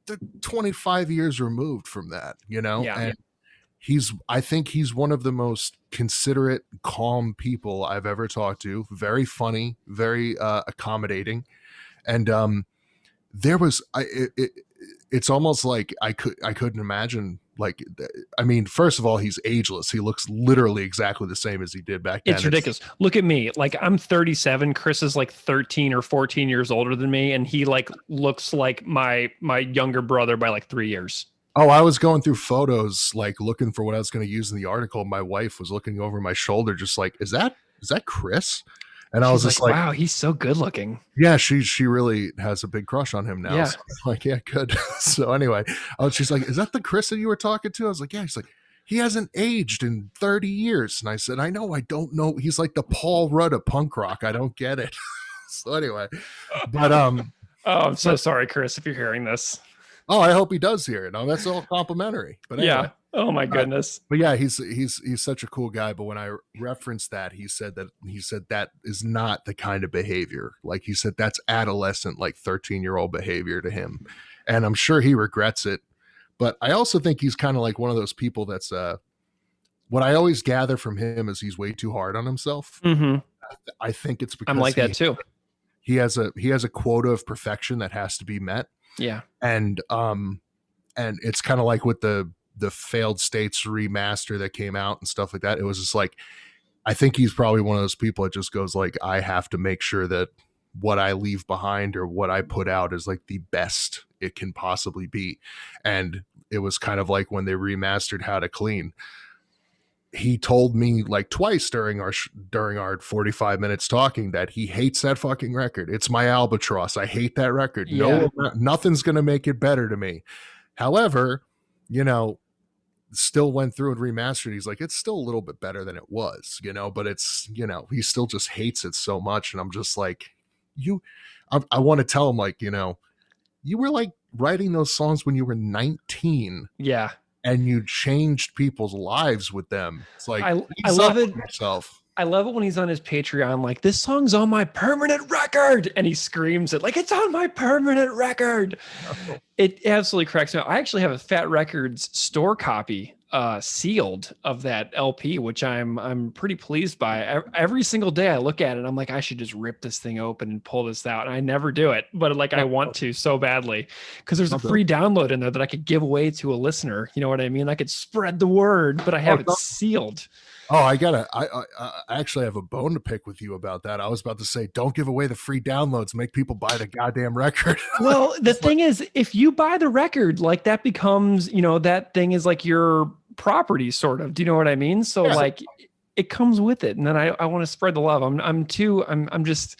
Speaker 4: 25 years removed from that, and I think he's one of the most considerate, calm people I've ever talked to. Very funny, very accommodating. And there was, it's almost like I couldn't imagine. Like, I mean, first of all, he's ageless. He looks literally exactly the same as he did back then.
Speaker 3: It's ridiculous. Look at me. Like, I'm 37. Chris is like 13 or 14 years older than me. And he like looks like my younger brother by like 3 years.
Speaker 4: Oh, I was going through photos, like looking for what I was going to use in the article. My wife was looking over my shoulder, just like, is that Chris? And I was just like,
Speaker 3: wow, he's so good looking.
Speaker 4: Yeah, she really has a big crush on him now.
Speaker 3: Yeah.
Speaker 4: So I'm like, yeah, good. So anyway, she's like, is that the Chris that you were talking to? I was like, yeah. He's like, he hasn't aged in 30 years. And I said, I know, I don't know. He's like the Paul Rudd of punk rock. I don't get it. So anyway, but
Speaker 3: oh, I'm so sorry, Chris, if you're hearing this.
Speaker 4: Oh, I hope he does hear it. No, that's all complimentary. But anyway,
Speaker 3: yeah. Oh my goodness.
Speaker 4: But yeah, he's such a cool guy. But when I referenced that, he said that is not the kind of behavior. Like he said, that's adolescent, like 13-year-old behavior to him. And I'm sure he regrets it. But I also think he's kind of like one of those people that's what I always gather from him is he's way too hard on himself.
Speaker 3: Mm-hmm.
Speaker 4: I think it's because
Speaker 3: I'm like that too.
Speaker 4: He has a quota of perfection that has to be met.
Speaker 3: Yeah.
Speaker 4: And it's kind of like with the Failed States remaster that came out and stuff like that. It was just like, I think he's probably one of those people that just goes like, I have to make sure that what I leave behind or what I put out is like the best it can possibly be. And it was kind of like when they remastered How to Clean. He told me like twice during our 45 minutes talking that he hates that fucking record. It's my albatross. I hate that record. Yeah. No, nothing's going to make it better to me. However, still went through and remastered. He's like, it's still a little bit better than it was, but it's, he still just hates it so much. And I'm just like, I want to tell him, like, you were like writing those songs when you were 19.
Speaker 3: Yeah.
Speaker 4: And you changed people's lives with them. It's like,
Speaker 3: I love it.
Speaker 4: Yourself.
Speaker 3: I love it when he's on his Patreon, like, this song's on my permanent record. And he screams it like, it's on my permanent record. Oh. It absolutely cracks me up. I actually have a Fat Records store copy sealed of that LP, which I'm pretty pleased by. Every single day I look at it, I'm like, I should just rip this thing open and pull this out. And I never do it, but like I want to so badly, because there's a free download in there that I could give away to a listener. You know what I mean? I could spread the word, but I have it sealed.
Speaker 4: Oh, I actually have a bone to pick with you about that. I was about to say, don't give away the free downloads. Make people buy the goddamn record.
Speaker 3: Well, the thing is, if you buy the record, like, that becomes, that thing is like your property, sort of. Do you know what I mean? So like, it comes with it. And then I want to spread the love. I'm just.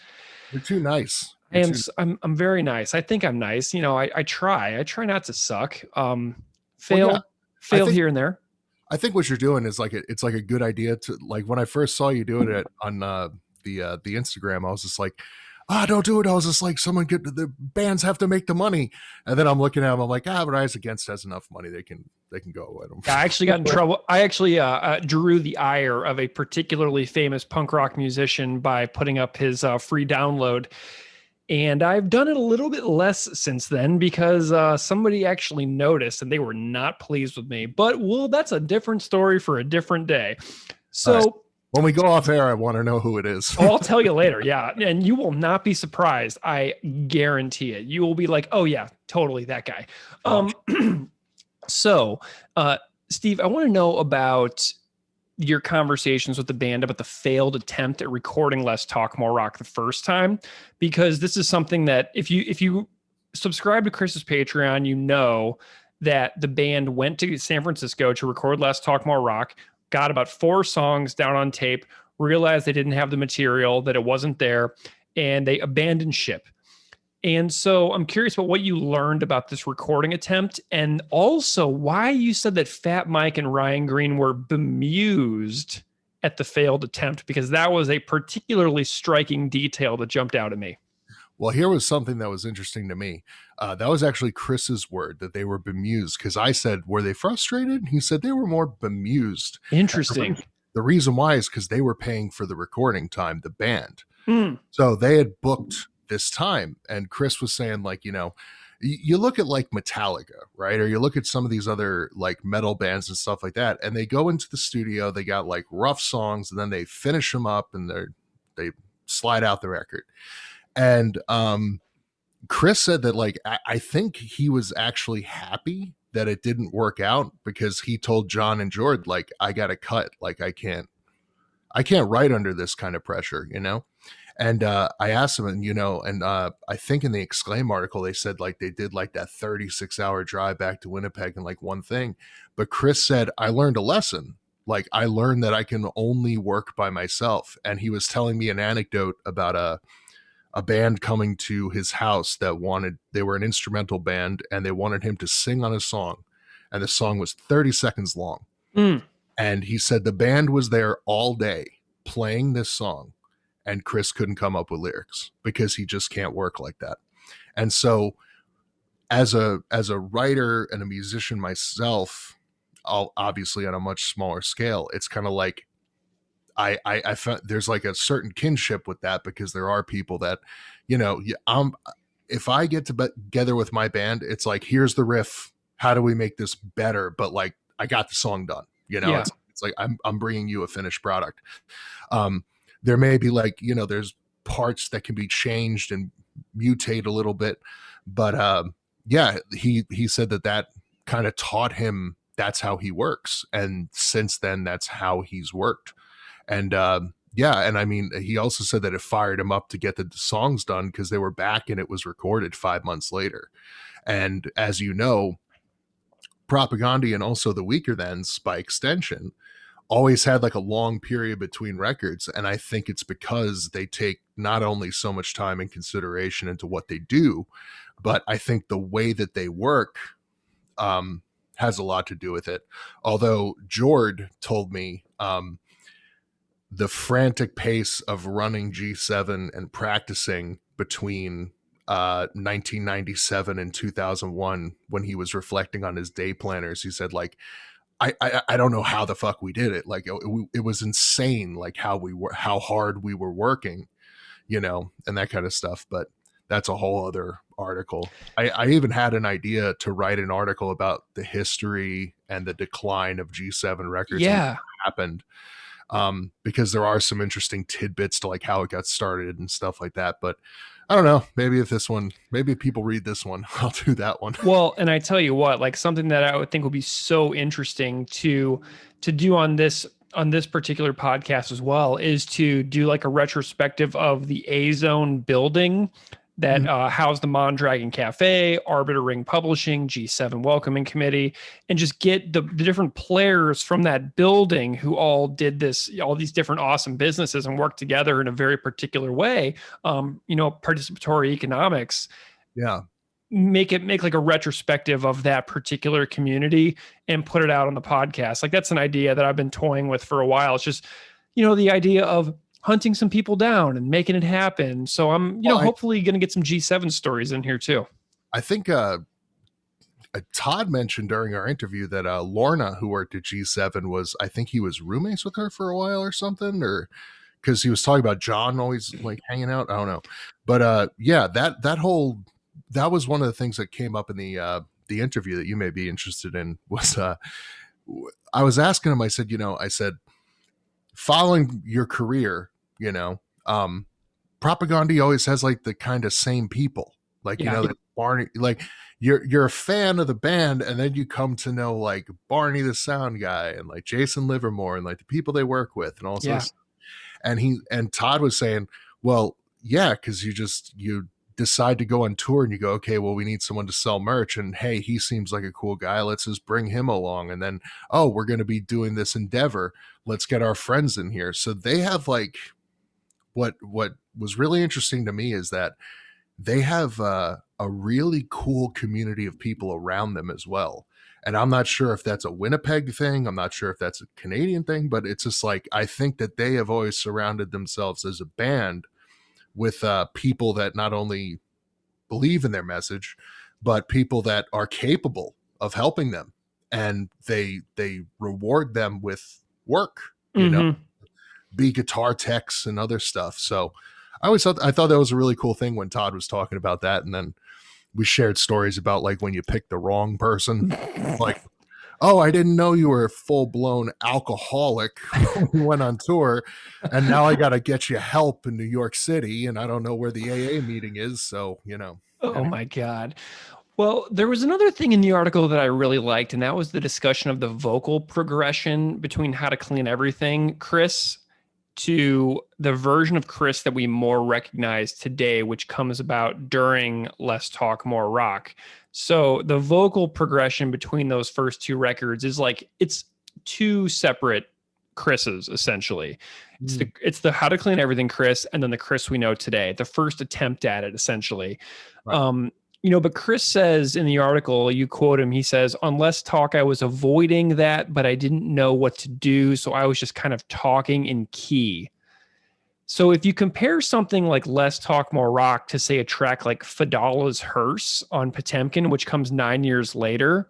Speaker 4: You're too nice.
Speaker 3: I'm very nice. I think I'm nice. I try not to suck. Fail here and there.
Speaker 4: I think what you're doing is it's like a good idea to, like, when I first saw you doing it on the Instagram, I was just like, don't do it. I was just like, the bands have to make the money. And then I'm looking at them, I'm like, but Rise Against has enough money. They can go with them.
Speaker 3: I actually got in trouble. I actually drew the ire of a particularly famous punk rock musician by putting up his free download. And I've done it a little bit less since then, because somebody actually noticed and they were not pleased with me. But, well, that's a different story for a different day. So
Speaker 4: when we go off air, I want to know who it is.
Speaker 3: I'll tell you later. Yeah. And you will not be surprised. I guarantee it. You will be like, oh, yeah, totally, that guy. So, Steve, I want to know about your conversations with the band about the failed attempt at recording Less Talk More Rock the first time, because this is something that if you subscribe to Chris's Patreon, you know that the band went to San Francisco to record Less Talk More Rock, got about 4 songs down on tape, realized they didn't have the material, that it wasn't there, and they abandoned ship. And so I'm curious about what you learned about this recording attempt, and also why you said that Fat Mike and Ryan Green were bemused at the failed attempt, because that was a particularly striking detail that jumped out at me.
Speaker 4: Well, here was something that was interesting to me. That was actually Chris's word, that they were bemused, because I said, were they frustrated? He said they were more bemused.
Speaker 3: Interesting.
Speaker 4: The reason why is because they were paying for the recording time, the band. So they had booked this time, and Chris was saying, like, you look at like Metallica, right? Or you look at some of these other like metal bands and stuff like that, and they go into the studio, they got like rough songs, and then they finish them up and they slide out the record. And Chris said that, like, I think he was actually happy that it didn't work out, because he told John and Jord, like, I got to cut, like, I can't write under this kind of pressure, And I asked him, and I think in the Exclaim article, they said like they did like that 36-hour drive back to Winnipeg and like one thing. But Chris said, I learned a lesson. Like, I learned that I can only work by myself. And he was telling me an anecdote about a band coming to his house they were an instrumental band, and they wanted him to sing on a song. And the song was 30 seconds long. And he said the band was there all day playing this song, and Chris couldn't come up with lyrics because he just can't work like that. And so as a writer and a musician myself, obviously on a much smaller scale, it's kind of like I found there's like a certain kinship with that, because there are people that, if I get together with my band, it's like, here's the riff. How do we make this better? But like, I got the song done, it's like, I'm bringing you a finished product. There may be like, there's parts that can be changed and mutate a little bit, but he said that kind of taught him that's how he works. And since then, that's how he's worked. And and I mean, he also said that it fired him up to get the songs done, because they were back and it was recorded 5 months later. And as you know, Propaganda and also the Weaker Thans, by extension, always had like a long period between records. And I think it's because they take not only so much time and consideration into what they do, but I think the way that they work has a lot to do with it. Although Jord told me the frantic pace of running G7 and practicing between 1997 and 2001, when he was reflecting on his day planners, he said, like, I don't know how the fuck we did it. Like it was insane, like how hard we were working, and that kind of stuff. But that's a whole other article. I even had an idea to write an article about the history and the decline of G7 records.
Speaker 3: Yeah.
Speaker 4: And what happened. Because there are some interesting tidbits to like how it got started and stuff like that. But I don't know, maybe if people read this one, I'll do that one.
Speaker 3: Well, and I tell you what, like something that I would think would be so interesting to do on this particular podcast as well is to do like a retrospective of the A Zone building that housed the Mondragon Cafe, Arbiter Ring Publishing, G7 Welcoming Committee, and just get the different players from that building who all did all these different awesome businesses and worked together in a very particular way. Participatory economics.
Speaker 4: Yeah.
Speaker 3: Make like a retrospective of that particular community and put it out on the podcast. Like that's an idea that I've been toying with for a while. It's just, the idea of hunting some people down and making it happen. So I'm, hopefully going to get some G7 stories in here too.
Speaker 4: I think Todd mentioned during our interview that Lorna, who worked at G7, I think he was roommates with her for a while or something, or because he was talking about John always like hanging out. I don't know. But yeah, that was one of the things that came up in the interview that you may be interested in was I was asking him, I said, following your career, Propaganda always has like the kind of same people, like, that Barney, like you're a fan of the band and then you come to know like Barney, the sound guy, and like Jason Livermore and like the people they work with and all this. And Todd was saying, well, yeah, because you decide to go on tour and you go, okay, well, we need someone to sell merch, and hey, he seems like a cool guy, let's just bring him along. And then, oh, we're going to be doing this endeavor, let's get our friends in here. So they have like what was really interesting to me is that they have a really cool community of people around them as well. And I'm not sure if that's a Winnipeg thing, I'm not sure if that's a Canadian thing, but it's just like, I think that they have always surrounded themselves as a band with people that not only believe in their message, but people that are capable of helping them, and they reward them with work, be guitar techs and other stuff. So I thought that was a really cool thing when Todd was talking about that, and then we shared stories about like when you pick the wrong person, like, oh, I didn't know you were a full-blown alcoholic when you went on tour, and now I got to get you help in New York City, and I don't know where the AA meeting is, so,
Speaker 3: Oh, my God. Well, there was another thing in the article that I really liked, and that was the discussion of the vocal progression between How to Clean Everything, Chris, to the version of Chris that we more recognize today, which comes about during Less Talk, More Rock. So the vocal progression between those first two records is like, it's two separate Chris's, essentially. It's the How to Clean Everything Chris, and then the Chris we know today, the first attempt at it, essentially. Right. But Chris says in the article, you quote him, he says, on Less Talk, I was avoiding that, but I didn't know what to do. So I was just kind of talking in key. So if you compare something like Less Talk, More Rock to, say, a track like Fadala's Hearse on Potemkin, which comes 9 years later,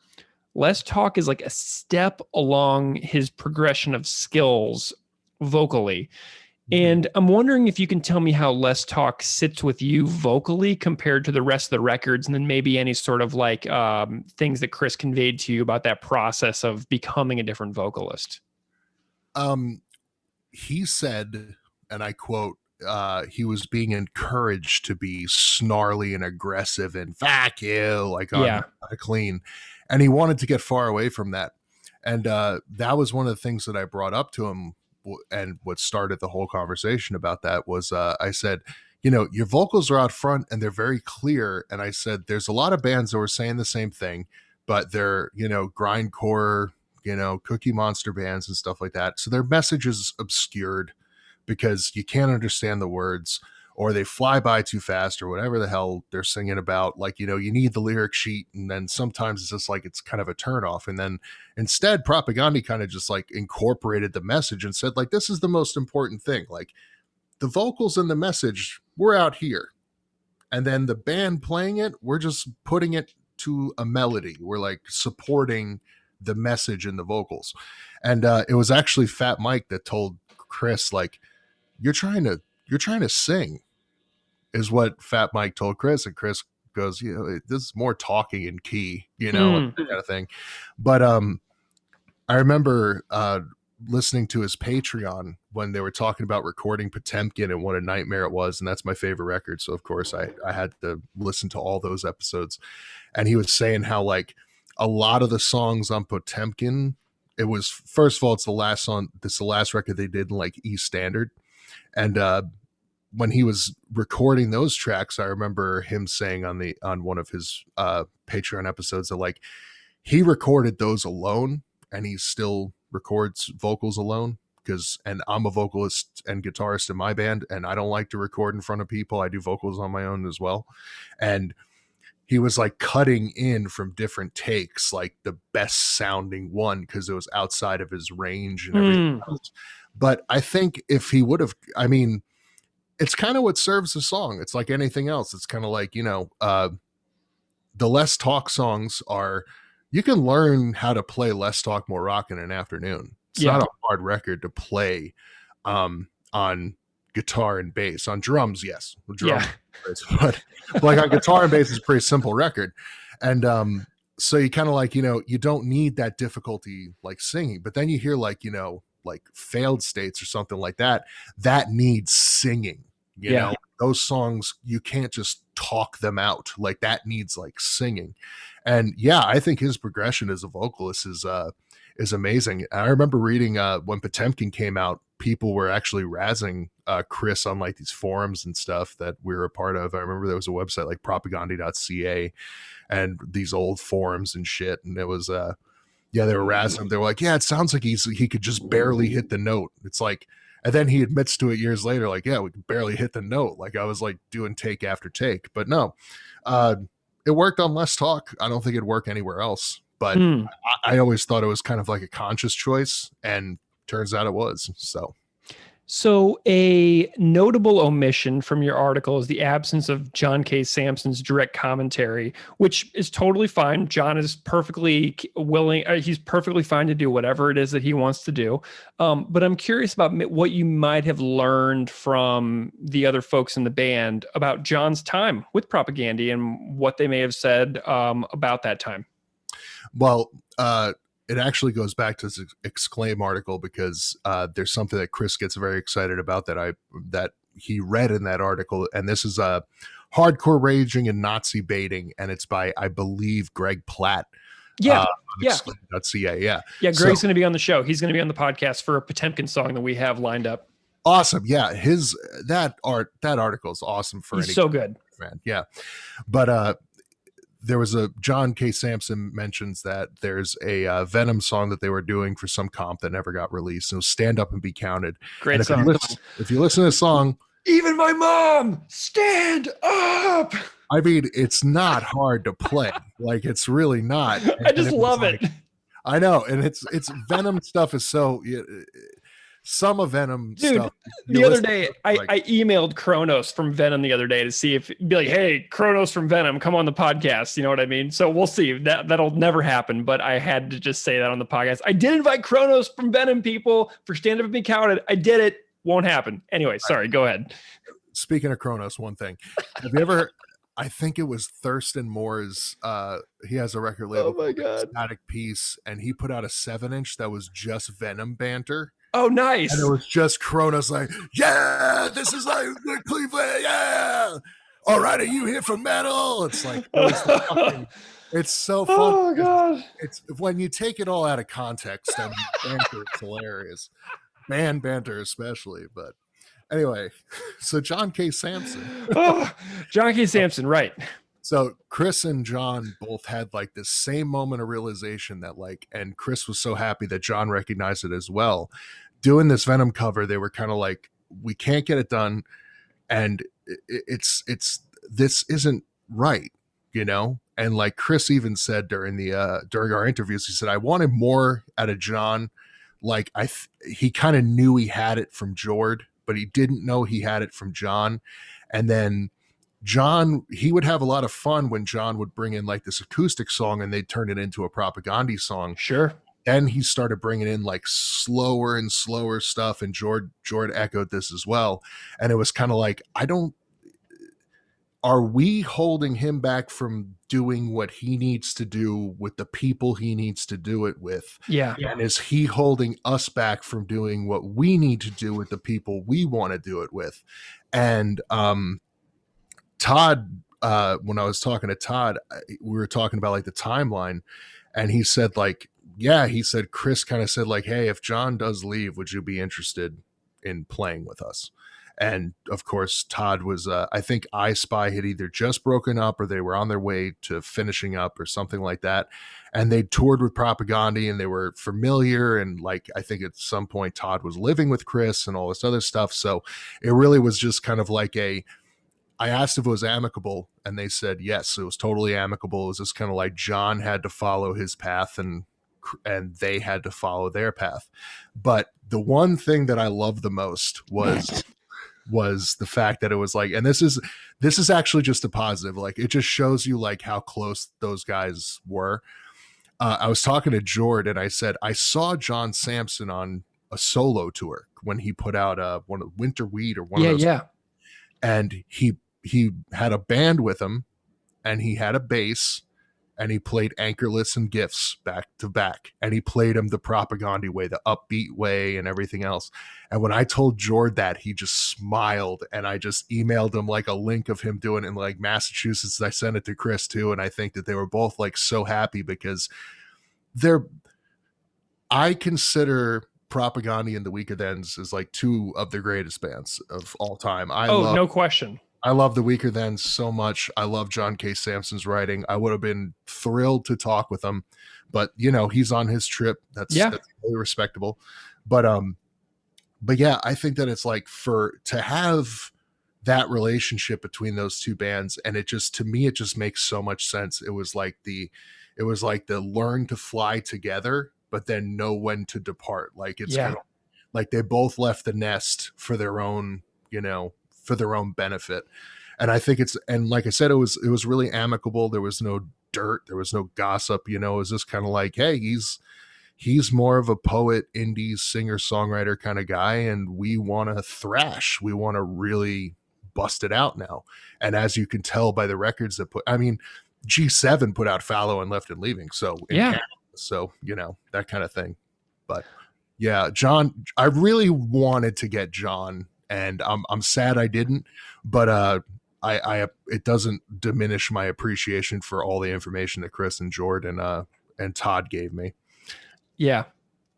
Speaker 3: Less Talk is like a step along his progression of skills vocally. And I'm wondering if you can tell me how Less Talk sits with you vocally compared to the rest of the records, and then maybe any sort of like things that Chris conveyed to you about that process of becoming a different vocalist.
Speaker 4: He said, and I quote, he was being encouraged to be snarly and aggressive and fuck you, like on Clean. And he wanted to get far away from that. And that was one of the things that I brought up to him. And what started the whole conversation about that was I said, your vocals are out front and they're very clear. And I said, there's a lot of bands that were saying the same thing, but they're, grindcore, Cookie Monster bands and stuff like that. So their message is obscured because you can't understand the words, or they fly by too fast, or whatever the hell they're singing about. Like, you need the lyric sheet, and then sometimes it's just like it's kind of a turnoff. And then instead, Propaganda kind of just like incorporated the message and said, like, this is the most important thing. Like, the vocals and the message, we're out here. And then the band playing it, we're just putting it to a melody. We're like supporting the message in the vocals. And it was actually Fat Mike that told Chris, like, you're trying to sing, is what Fat Mike told Chris. And Chris goes, this is more talking in key, that kind of thing. But I remember listening to his Patreon when they were talking about recording Potemkin and what a nightmare it was. And that's my favorite record. So of course I had to listen to all those episodes. And he was saying how like a lot of the songs on Potemkin, it was, first of all, it's the last song. This is the last record they did in like E standard. And when he was recording those tracks, I remember him saying on one of his Patreon episodes that like he recorded those alone, and he still records vocals alone and I'm a vocalist and guitarist in my band, and I don't like to record in front of people. I do vocals on my own as well. And he was like cutting in from different takes, like the best sounding one, because it was outside of his range and everything else. But I think if he would have, I mean, it's kind of what serves the song. It's like anything else. It's kind of like, the less talk songs are, you can learn how to play Less Talk More Rock in an afternoon. It's not a hard record to play on guitar and bass. On drums, yes. But like on guitar and bass, it's a pretty simple record. And so you kind of like, you don't need that difficulty like singing. But then you hear like, like Failed States or something like that needs singing. You know, those songs, you can't just talk them out. Like that needs like singing. And yeah, I think his progression as a vocalist is amazing. I remember reading when Potemkin came out, people were actually razzing Chris on like these forums and stuff that we were a part of. I remember there was a website like propaganda.ca and these old forums and shit. And it was, they were razzing him. They were like, yeah, it sounds like he could just barely hit the note. It's like, and then he admits to it years later, like, yeah, we could barely hit the note. Like I was like doing take after take, but no, it worked on Less Talk. I don't think it'd work anywhere else, but I always thought it was kind of like a conscious choice, and turns out it was.
Speaker 3: So a notable omission from your article is the absence of John K. Samson's direct commentary, which is totally fine. John is perfectly willing. He's perfectly fine to do whatever it is that he wants to do. But I'm curious about what you might have learned from the other folks in the band about John's time with Propaganda and what they may have said about that time.
Speaker 4: Well, it actually goes back to this Exclaim article, because there's something that Chris gets very excited about that he read in that article. And this is Hardcore Raging and Nazi Baiting, and it's by, I believe, Greg Platt. Exclaim.ca. Yeah,
Speaker 3: Greg's going to be on the show. He's going to be on the podcast for a Potemkin song that we have lined up.
Speaker 4: Awesome. Yeah, that article is awesome for
Speaker 3: He's so good,
Speaker 4: man. Yeah, but there was John K. Samson mentions that there's a Venom song that they were doing for some comp that never got released. So Stand Up and Be Counted.
Speaker 3: Great song.
Speaker 4: If you listen to the song,
Speaker 3: even my mom, stand up.
Speaker 4: I mean, it's not hard to play. Like, it's really not.
Speaker 3: I just love it.
Speaker 4: I know. And it's Venom stuff is so... Some of Venom stuff.
Speaker 3: The other day, I emailed Kronos from Venom the other day to see if be like, hey, Kronos from Venom, come on the podcast. You know what I mean? So we'll see. That'll never happen. But I had to just say that on the podcast. I did invite Kronos from Venom people for Stand Up and Be Counted. I did it. Won't happen. Anyway, sorry. Go ahead.
Speaker 4: Speaking of Kronos, one thing. Have you ever... I think it was Thurston Moore's. He has a record label.
Speaker 3: Oh my God.
Speaker 4: Static Peace, and he put out a 7-inch that was just Venom banter.
Speaker 3: Oh, nice.
Speaker 4: And it was just Kronos like, yeah, this is like Cleveland, yeah. All right, are you here for metal? It's like, it's so fun.
Speaker 3: Oh, God.
Speaker 4: It's when you take it all out of context, and banter is hilarious. Band banter especially, but anyway, so John K. Samson.
Speaker 3: John K. Samson, right.
Speaker 4: So Chris and John both had like this same moment of realization that like, and Chris was so happy that John recognized it as well. Doing this Venom cover, they were kind of like, we can't get it done. And it's this isn't right, you know. And like Chris even said during our interviews, he said I wanted more out of John. Like he kind of knew he had it from Jord, but he didn't know he had it from John. And then John, he would have a lot of fun when John would bring in like this acoustic song and they'd turn it into a propaganda song.
Speaker 3: Sure.
Speaker 4: Then he started bringing in like slower and slower stuff, and Jord echoed this as well. And it was kind of like, are we holding him back from doing what he needs to do with the people he needs to do it with?
Speaker 3: Yeah.
Speaker 4: And is he holding us back from doing what we need to do with the people we want to do it with? And Todd, when I was talking to Todd, we were talking about like the timeline, and he said like, yeah, he said, Chris kind of said like, hey, if John does leave, would you be interested in playing with us? And of course, Todd was, I think I Spy had either just broken up or they were on their way to finishing up or something like that. And they toured with Propaganda and they were familiar. And like, I think at some point Todd was living with Chris and all this other stuff. So it really was just kind of like I asked if it was amicable and they said, yes, it was totally amicable. It was just kind of like John had to follow his path and they had to follow their path. But the one thing that I loved the most was the fact that it was like, and this is actually just a positive, like it just shows you like how close those guys were. I was talking to Jord and I said, I saw John Sampson on a solo tour when he put out one of Winter Weed or one of those.
Speaker 3: Yeah.
Speaker 4: And he had a band with him and he had a bass and he played Anchorless and Gifts back to back. And he played them the Propaganda way, the upbeat way and everything else. And when I told Jord that, he just smiled, and I just emailed him like a link of him doing it in like Massachusetts. I sent it to Chris too. And I think that they were both like so happy because I consider Propaganda and the Weaker Thans as like two of the greatest bands of all time.
Speaker 3: No question.
Speaker 4: I love the Weaker Thans so much. I love John K. Sampson's writing. I would have been thrilled to talk with him, but you know, he's on his trip. That's really respectable. But yeah, I think that it's like to have that relationship between those two bands, and it just, to me, it just makes so much sense. It was like the learn to fly together, but then know when to depart. Like it's kind of like they both left the nest for their own, for their own benefit. And I think and like I said, it was really amicable. There was no dirt. There was no gossip, it was just kind of like, hey, he's more of a poet, indie singer, songwriter kind of guy. And we want to thrash. We want to really bust it out now. And as you can tell by the records G7 put out Fallow and Left and Leaving. So, Canada, so, that kind of thing. But yeah, John, I really wanted to get John, and I'm sad I didn't, but it doesn't diminish my appreciation for all the information that Chris and Jord and Todd gave me.
Speaker 3: Yeah,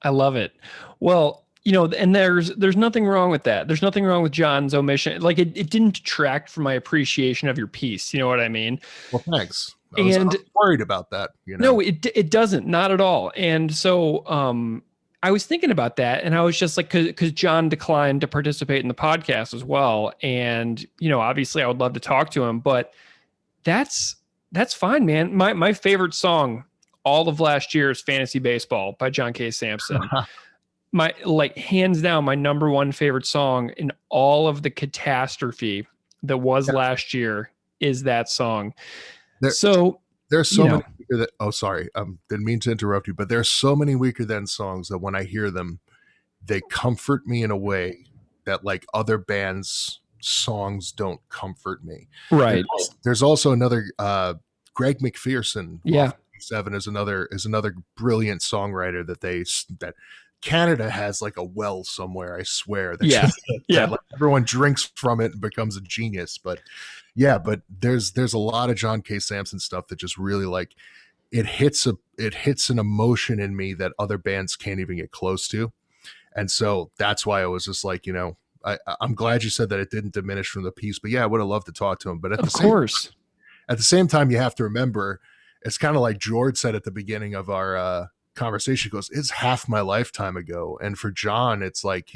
Speaker 3: I love it. Well, and there's nothing wrong with that. There's nothing wrong with John's omission. Like it didn't detract from my appreciation of your piece. You know what I mean?
Speaker 4: Well, thanks. I was worried about that.
Speaker 3: No, it doesn't, not at all. And so, I was thinking about that, and I was just like, because John declined to participate in the podcast as well, and obviously I would love to talk to him, but that's fine, man. My favorite song all of last year is "Fantasy Baseball" by John K. Sampson. My hands down, my number one favorite song in all of the catastrophe that was last year is that song. There's so
Speaker 4: many sorry. Didn't mean to interrupt you, but there's so many Weaker Than songs that when I hear them, they comfort me in a way that like other bands' songs don't comfort me.
Speaker 3: Right.
Speaker 4: There's also another Greg McPherson.
Speaker 3: Yeah.
Speaker 4: Seven is another brilliant songwriter that Canada has like a well somewhere, I swear. That like everyone drinks from it and becomes a genius. But there's a lot of John K. Sampson stuff that just really like it hits an emotion in me that other bands can't even get close to. And so that's why I was just like, I'm glad you said that it didn't diminish from the piece, but yeah, I would have loved to talk to him. But at the same time, you have to remember, it's kind of like Jord said at the beginning of our conversation, goes, it's half my lifetime ago. And for John, it's like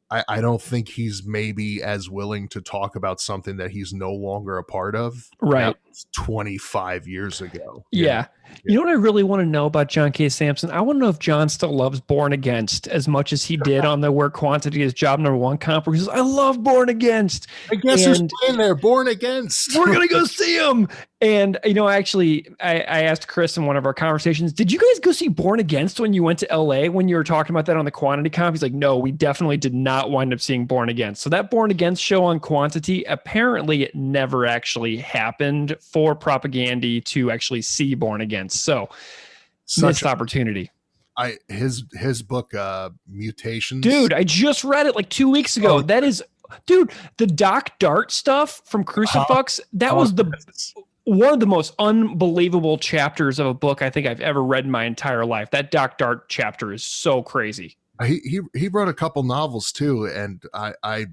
Speaker 4: I don't think he's maybe as willing to talk about something that he's no longer a part of.
Speaker 3: Right.
Speaker 4: That was 25 years ago.
Speaker 3: Yeah. You know what I really want to know about John K. Sampson? I want to know if John still loves Born Against as much as he did on the Where Quantity is Job Number One comp, where he says, I love Born Against.
Speaker 4: I guess who's playing there? Born Against.
Speaker 3: We're going to go see him. And, you know, actually, I asked Chris in one of our conversations, did you guys go see Born Against when you went to LA when you were talking about that on the Quantity comp? He's like, no, we definitely did not wind up seeing Born Against. So that Born Against show on Quantity, apparently it never actually happened for Propagandy to actually see Born Against. So missed opportunity.
Speaker 4: His book, Mutations.
Speaker 3: Dude, I just read it like 2 weeks ago. That is, dude, the Doc Dart stuff from Crucifix, that was one of the most unbelievable chapters of a book I think I've ever read in my entire life. That Doc Dart chapter is so crazy.
Speaker 4: He wrote a couple novels too, and I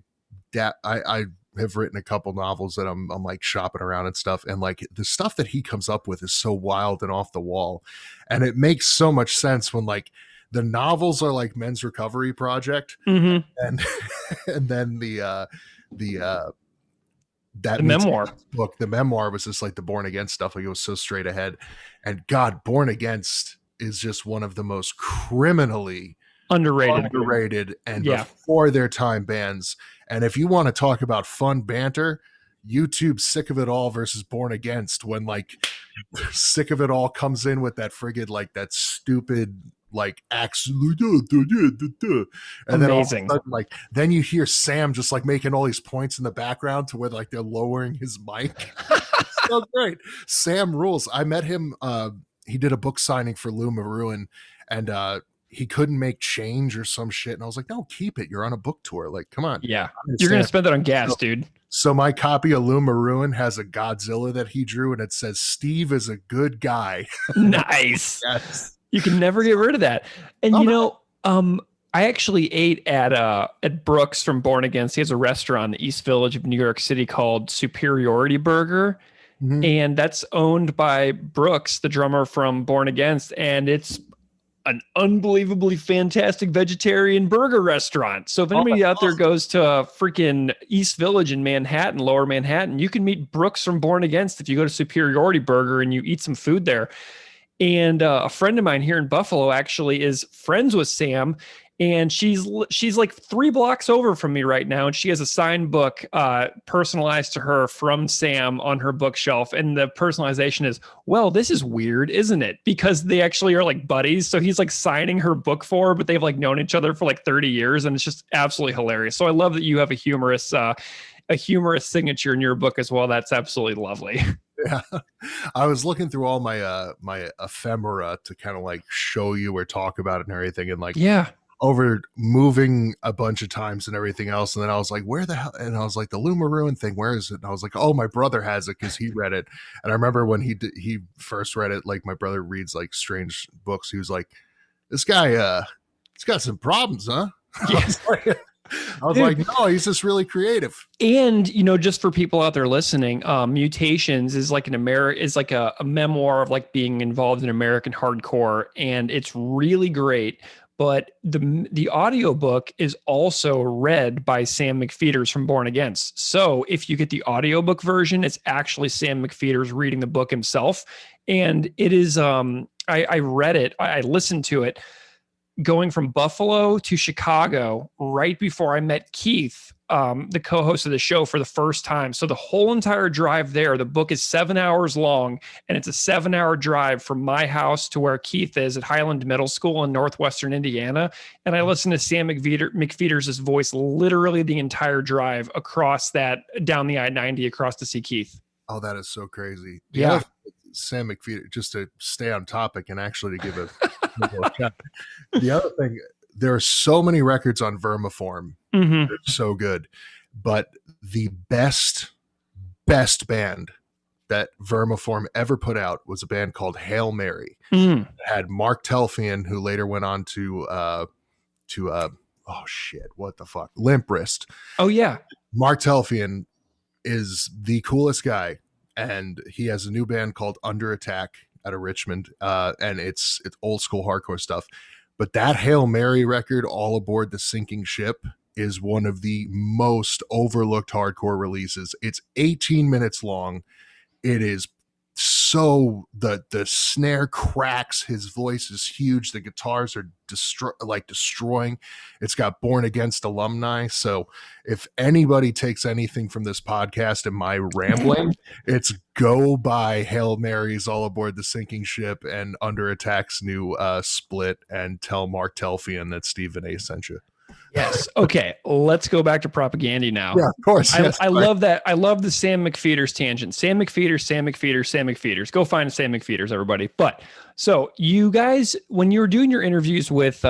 Speaker 4: have written a couple novels that I'm like shopping around and stuff, and like the stuff that he comes up with is so wild and off the wall, and it makes so much sense when like the novels are like men's recovery project, and then the
Speaker 3: memoir
Speaker 4: book, the memoir was just like the Born Against stuff. Like it was so straight ahead, and God, Born Against is just one of the most criminally underrated and before their time bands. And if you want to talk about fun banter, YouTube Sick of It All versus Born Against, when like Sick of It All comes in with that friggin' like that stupid like accent, and then all of a sudden, like then you hear Sam just like making all these points in the background to where like they're lowering his mic. So great. Sam rules. I met him. He did a book signing for Lou Maroon, and he couldn't make change or some shit. And I was like, no, keep it. You're on a book tour. Like, come on.
Speaker 3: Yeah. You're going to spend that on gas, dude.
Speaker 4: So my copy of Lou Maroon has a Godzilla that he drew, and it says, Steve is a good guy.
Speaker 3: Nice. Yes. You can never get rid of that. And I actually ate at Brooks from Born Against. He has a restaurant in the East Village of New York City called Superiority Burger. And that's owned by Brooks, the drummer from Born Against. And it's an unbelievably fantastic vegetarian burger restaurant. So if anybody out there goes to freaking East Village in Manhattan, Lower Manhattan, you can meet Brooks from Born Against if you go to Superiority Burger and you eat some food there. And a friend of mine here in Buffalo actually is friends with Sam, and she's like 3 blocks over from me right now, and she has a signed book personalized to her from Sam on her bookshelf. And the personalization is, well, this is weird, isn't it? Because they actually are like buddies. So he's like signing her book for her, but they've like known each other for like 30 years, and it's just absolutely hilarious. So I love that you have a humorous signature in your book as well. That's absolutely lovely.
Speaker 4: Yeah, I was looking through all my my ephemera to kind of like show you or talk about it and everything, and like over moving a bunch of times and everything else. And then I was like, where the hell? And I was like, the Lou Maroon thing, where is it? And I was like, oh, my brother has it because he read it. And I remember when he first read it, like my brother reads like strange books. He was like, this guy, he's got some problems, huh?
Speaker 3: Yes.
Speaker 4: I was like, no, he's just really creative.
Speaker 3: And, just for people out there listening, Mutations is like a memoir of like being involved in American hardcore. And it's really great. But the audiobook is also read by Sam McPheeters from Born Against. So if you get the audiobook version, it's actually Sam McPheeters reading the book himself. And it is, I read it, I listened to it going from Buffalo to Chicago right before I met Keith, the co-host of the show, for the first time. So the whole entire drive there, the book is 7 hours long, and it's a 7-hour drive from my house to where Keith is at Highland Middle School in Northwestern Indiana. And I listened to Sam McPheeters' voice literally the entire drive across down the I-90 across to see Keith.
Speaker 4: Oh, that is so crazy.
Speaker 3: Yeah.
Speaker 4: Sam McPheeters, just to stay on topic and actually to give a the other thing, there are so many records on Vermiform. They're so good. But the best band that Vermiform ever put out was a band called Hail Mary. It had Mark Telfian, who later went on to Limp Wrist.
Speaker 3: Oh yeah.
Speaker 4: Mark Telfian is the coolest guy, and he has a new band called Under Attack out of Richmond, and it's old school hardcore stuff. But that Hail Mary record, All Aboard the Sinking Ship, is one of the most overlooked hardcore releases. It's 18 minutes long. It is so the snare cracks, his voice is huge, the guitars are destroying. It's got Born Against alumni, so if anybody takes anything from this podcast and my rambling, it's go buy Hail Marys, All Aboard the Sinking Ship, and Under Attack's new split, and tell Mark Telfian that Steve Vineis sent you.
Speaker 3: Yes. Okay. Let's go back to Propaganda now.
Speaker 4: Yeah, of course. Yes.
Speaker 3: I love that. I love the Sam McFeeters tangent. Sam McFeeters. Go find Sam McFeeters, everybody. But so you guys, when you were doing your interviews with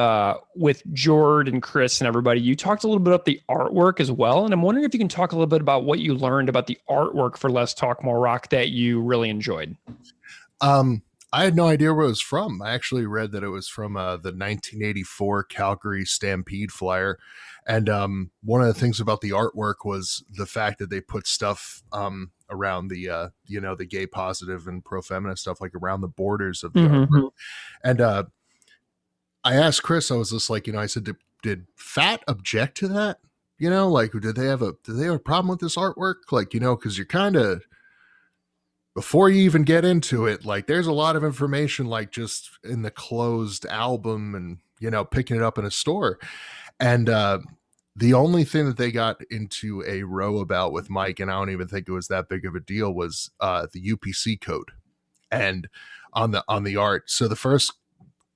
Speaker 3: Jord and Chris and everybody, you talked a little bit about the artwork as well. And I'm wondering if you can talk a little bit about what you learned about the artwork for Less Talk More Rock that you really enjoyed.
Speaker 4: I had no idea where it was from. I actually read that it was from the 1984 Calgary Stampede flyer. And one of the things about the artwork was the fact that they put stuff around the, the gay positive and pro-feminist stuff, like around the borders of the artwork. And I asked Chris, I was just like, I said, did Fat object to that? Like, did they have a problem with this artwork? Like, because you're kind of, before you even get into it, like there's a lot of information, like just in the closed album and, picking it up in a store. And the only thing that they got into a row about with Mike, and I don't even think it was that big of a deal, was the UPC code and on the art. So the first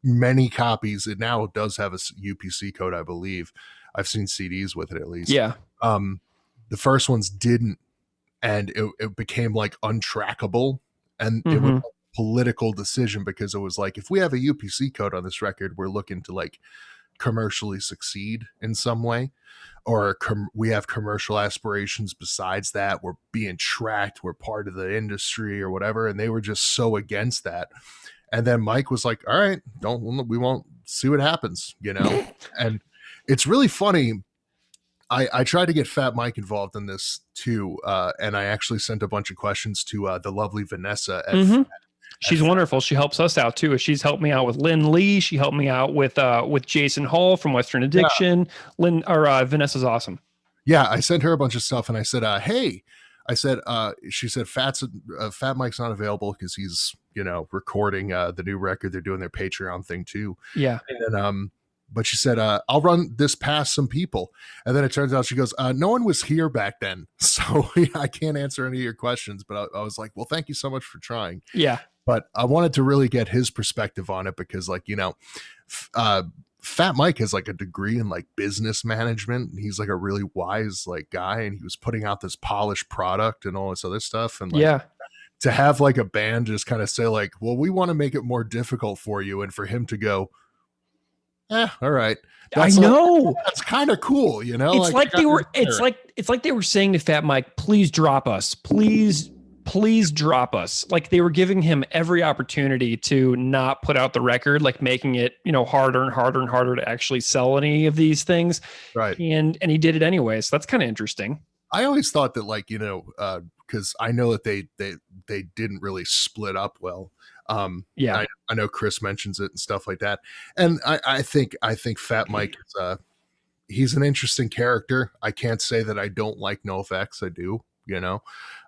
Speaker 4: many copies, it now does have a UPC code, I believe. I've seen CDs with it at least.
Speaker 3: Yeah.
Speaker 4: The first ones didn't. And it became like untrackable, and it was a political decision, because it was like, if we have a UPC code on this record, we're looking to like commercially succeed in some way, or we have commercial aspirations besides that, we're being tracked, we're part of the industry or whatever. And they were just so against that. And then Mike was like, all right, we won't, see what happens, And it's really funny. I tried to get Fat Mike involved in this too, and I actually sent a bunch of questions to the lovely Vanessa.
Speaker 3: She's wonderful. She helps us out too. She's helped me out with Lynn Lee. She helped me out with Jason Hall from Western Addiction. Yeah. Vanessa's awesome.
Speaker 4: Yeah, I sent her a bunch of stuff, and I said, "Hey," I said, she said, Fat Mike's not available because he's recording the new record. They're doing their Patreon thing too.
Speaker 3: Yeah,
Speaker 4: and then but she said, I'll run this past some people. And then it turns out, she goes, no one was here back then, so I can't answer any of your questions. But I was like, well, thank you so much for trying.
Speaker 3: Yeah.
Speaker 4: But I wanted to really get his perspective on it, because like, Fat Mike has like a degree in like business management. He's like a really wise like guy, and he was putting out this polished product and all this other stuff. And like, to have like a band just kind of say like, well, we want to make it more difficult for you. And for him to go, all right.
Speaker 3: I know.
Speaker 4: That's kind of cool,
Speaker 3: It's like they were. It's like they were saying to Fat Mike, "Please drop us, please drop us." Like they were giving him every opportunity to not put out the record, like making it harder and harder and harder to actually sell any of these things.
Speaker 4: Right.
Speaker 3: And he did it anyway. So that's kind of interesting.
Speaker 4: I always thought that like because I know that they didn't really split up well. I know Chris mentions it and stuff like that. And I think Fat Mike is he's an interesting character. I can't say that I don't like NoFX. I do,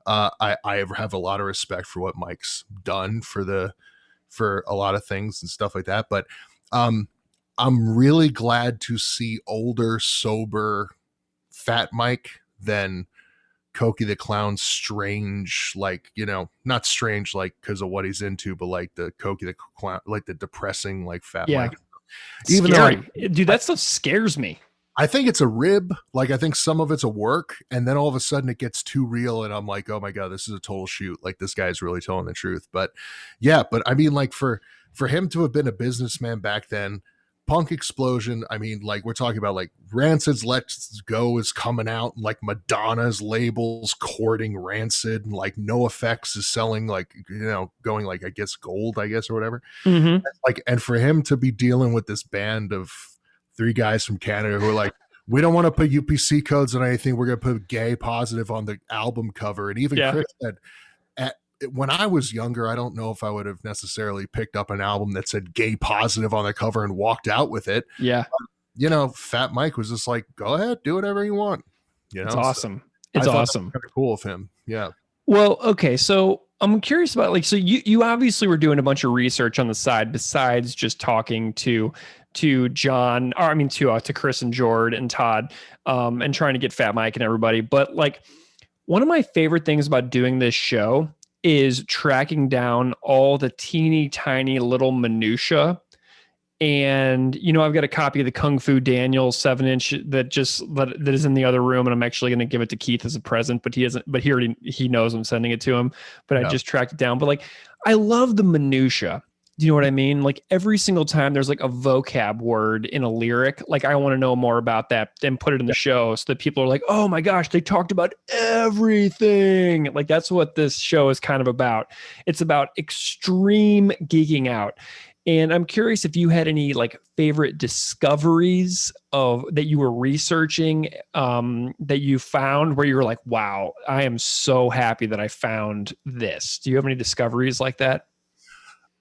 Speaker 4: I have a lot of respect for what Mike's done for a lot of things and stuff like that. But I'm really glad to see older, sober Fat Mike than Cokie the Clown's strange, like, not strange, like, because of what he's into, but like the Cokie the Clown, like the depressing, like Fat Mike.
Speaker 3: Even scary. Dude, that stuff scares me.
Speaker 4: I think it's a rib. Like, I think some of it's a work, and then all of a sudden it gets too real, and I'm like, oh my God, this is a total shoot. Like, this guy's really telling the truth. But yeah, but I mean, like, for him to have been a businessman back then, Punk Explosion, I mean, like, we're talking about like Rancid's Let's Go is coming out, and like Madonna's labels courting Rancid, and like NoFX is selling, like, going like, I guess gold, or whatever. Like, and for him to be dealing with this band of 3 guys from Canada who are like, we don't want to put UPC codes on anything, we're going to put gay positive on the album cover. And even Chris said, when I was younger, I don't know if I would have necessarily picked up an album that said gay positive on the cover and walked out with it.
Speaker 3: Yeah.
Speaker 4: Fat Mike was just like, go ahead, do whatever you want.
Speaker 3: It's
Speaker 4: So
Speaker 3: awesome.
Speaker 4: I
Speaker 3: It's
Speaker 4: thought that was
Speaker 3: awesome.
Speaker 4: kind of cool of him. Yeah.
Speaker 3: Well, okay, so I'm curious about so you obviously were doing a bunch of research on the side besides just talking to John, or I mean to Chris and Jord and Todd, and trying to get Fat Mike and everybody. But like one of my favorite things about doing this show is tracking down all the teeny tiny little minutia. And I've got a copy of the Kung Fu Daniel 7-inch that is in the other room, and I'm actually going to give it to Keith as a present. But he knows I'm sending it to him. But I just tracked it down. But like, I love the minutia. Do you know what I mean? Like every single time there's like a vocab word in a lyric, like I want to know more about that and put it in the show so that people are like, oh my gosh, they talked about everything. Like that's what this show is kind of about. It's about extreme geeking out. And I'm curious if you had any like favorite discoveries of that you were researching, that you found where you were like, wow, I am so happy that I found this. Do you have any discoveries like that?